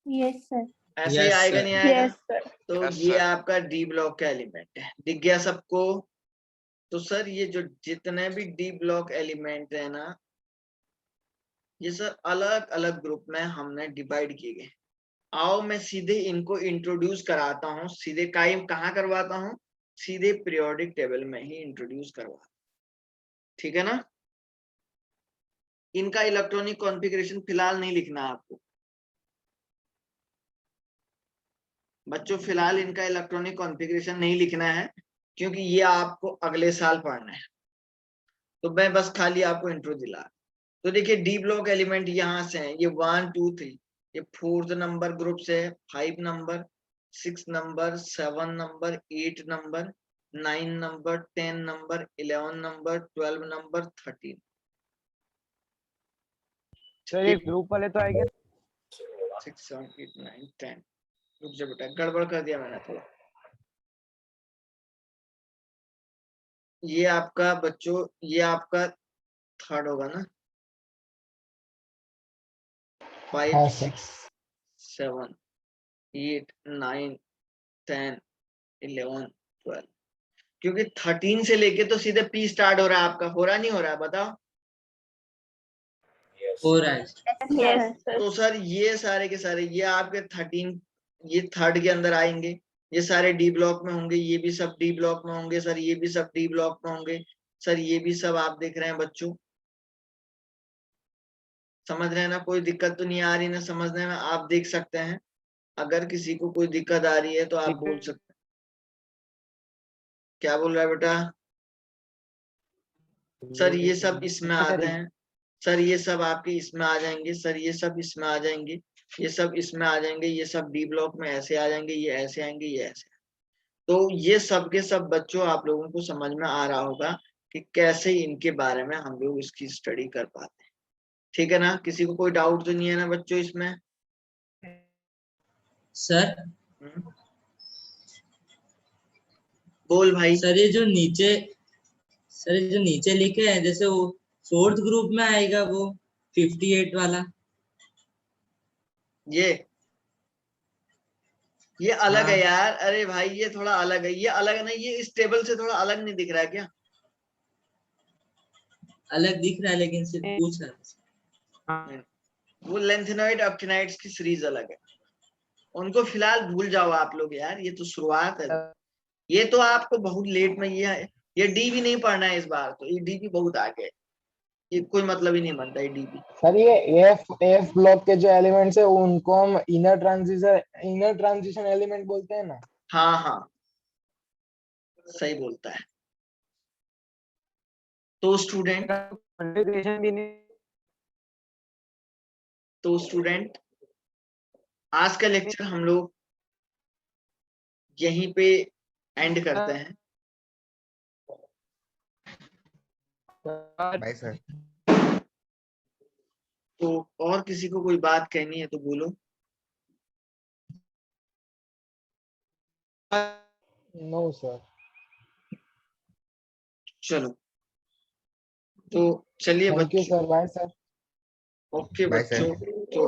Speaker 4: Yes sir.
Speaker 1: ऐसे ही
Speaker 2: Yes,
Speaker 1: आएगा
Speaker 2: sir.
Speaker 1: नहीं आएगा?
Speaker 4: Yes, sir.
Speaker 1: तो
Speaker 7: Yes,
Speaker 1: ये
Speaker 7: sir.
Speaker 1: आपका डी ब्लॉक का एलिमेंट है, दिख गया सबको? तो सर ये जो जितने भी डी ब्लॉक एलिमेंट है ना, ये सर अलग अलग ग्रुप में हमने डिवाइड किए गए। आओ मैं सीधे इनको इंट्रोड्यूस कराता हूँ, सीधे कहाँ करवाता हूँ? सीधे पीरियोडिक टेबल में ही इंट्रोड्यूस करवा, ठीक है ना? इनका इलेक्ट्रॉनिक कॉन्फ़िगरेशन फिलहाल नहीं लिखना आपको बच्चों, फिलहाल इनका इलेक्ट्रॉनिक कॉन्फ़िगरेशन नहीं लिखना है, क्योंकि ये आपको अगले साल पढ़ना है। तो मैं बस खाली आपको इंट्रो दिला। तो देखिए डी ब्लॉक एलिमेंट यहाँ से हैं, ये 1 2 3, ये 4th नंबर ग्रुप से है, 5 number, 6 number, 7 number, 8 number, 9 number, 10 number, 11 number, 12 number, 13।
Speaker 6: Sir ये ग्रुप वाले तो आएंगे
Speaker 1: 6 7 8 9 10। रुक जा बेटा, गड़बड़ कर दिया मैंने थोड़ा। ये आपका बच्चों, ये आपका थर्ड होगा ना? 5
Speaker 5: हाँ सर।
Speaker 1: 6 7 8 9 10 11 12, क्योंकि 13 से लेके तो सीधे पी स्टार्ट हो रहा है आपका, हो रहा नहीं हो रहा है बताओ?
Speaker 2: हो रहा है.
Speaker 4: Yes, sir.
Speaker 1: तो सर ये सारे के सारे ये आपके 13, ये थर्ड के अंदर आएंगे, ये सारे डी ब्लॉक में होंगे, ये भी सब डी ब्लॉक में होंगे सर, ये भी सब डी ब्लॉक में होंगे सर, ये भी सब आप देख रहे हैं बच्चों, समझ रहे हैं ना? कोई दिक्कत तो नहीं आ रही ना समझने में? आप देख सकते हैं, अगर किसी को कोई दिक्कत आ रही है तो आप बोल सकते हैं। क्या बोल रहा है बेटा? सर ये सब इसमें आते हैं, सर ये सब आपके इसमें आ जाएंगे, सर ये सब इसमें आ जाएंगे, ये सब इसमें आ जाएंगे, ये सब डी ब्लॉक में ऐसे आ जाएंगे, ये ऐसे आएंगे, ये ऐसे। तो ये सब के सब बच्चों आप लोगों को समझ में आ रहा होगा कि कैसे इनके बारे में हम लोग इसकी स्टडी कर पाते हैं, ठीक है ना? किसी को कोई डाउट तो नहीं है ना बच्चों इसमें?
Speaker 2: सर,
Speaker 1: बोल भाई।
Speaker 2: सर ये जो नीचे लिखे हैं, जैसे वो 4th ग्रुप में आएगा वो 58 वाला।
Speaker 1: ये अलग है
Speaker 2: हाँ।
Speaker 1: यार, अरे भाई ये थोड़ा अलग है, ये अलग नहीं, ये इस टेबल से थोड़ा अलग नहीं दिख रहा है क्या?
Speaker 2: अलग दिख रहा है, लेकिन सिर्फ पूछ रहा है।
Speaker 1: वो लेंथेनॉइड एक्टिनाइड्स की सीरीज अलग है, उनको फिलहाल भूल जाओ आप लोग यार, ये तो शुरुआत है, ये तो आपको बहुत लेट में ये डी भी नहीं पढ़ना है इस बार, तो ये डी भी बहुत आगे है, ये कोई मतलब ही नहीं बनता है डी भी।
Speaker 5: सर ये एफ ब्लॉक के जो एलिमेंट्स है उनको हम इनर ट्रांजिशन एलिमेंट बोलते हैं ना?
Speaker 1: हाँ हाँ सही बोलता है। तो स्टूडेंट
Speaker 6: भी नहीं
Speaker 1: आज का लेक्चर हम लोग यहीं पे एंड करते हैं।
Speaker 7: Bye sir.
Speaker 1: तो और किसी को कोई बात कहनी है तो बोलो।
Speaker 5: No sir.
Speaker 1: चलो तो चलिए
Speaker 5: थैंक यू
Speaker 1: बच्चों,
Speaker 5: sir. Bye sir.
Speaker 1: Okay
Speaker 7: Bye, sir.
Speaker 1: बच्चों, तो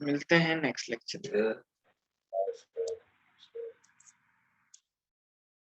Speaker 1: मिलते हैं नेक्स्ट लेक्चर में।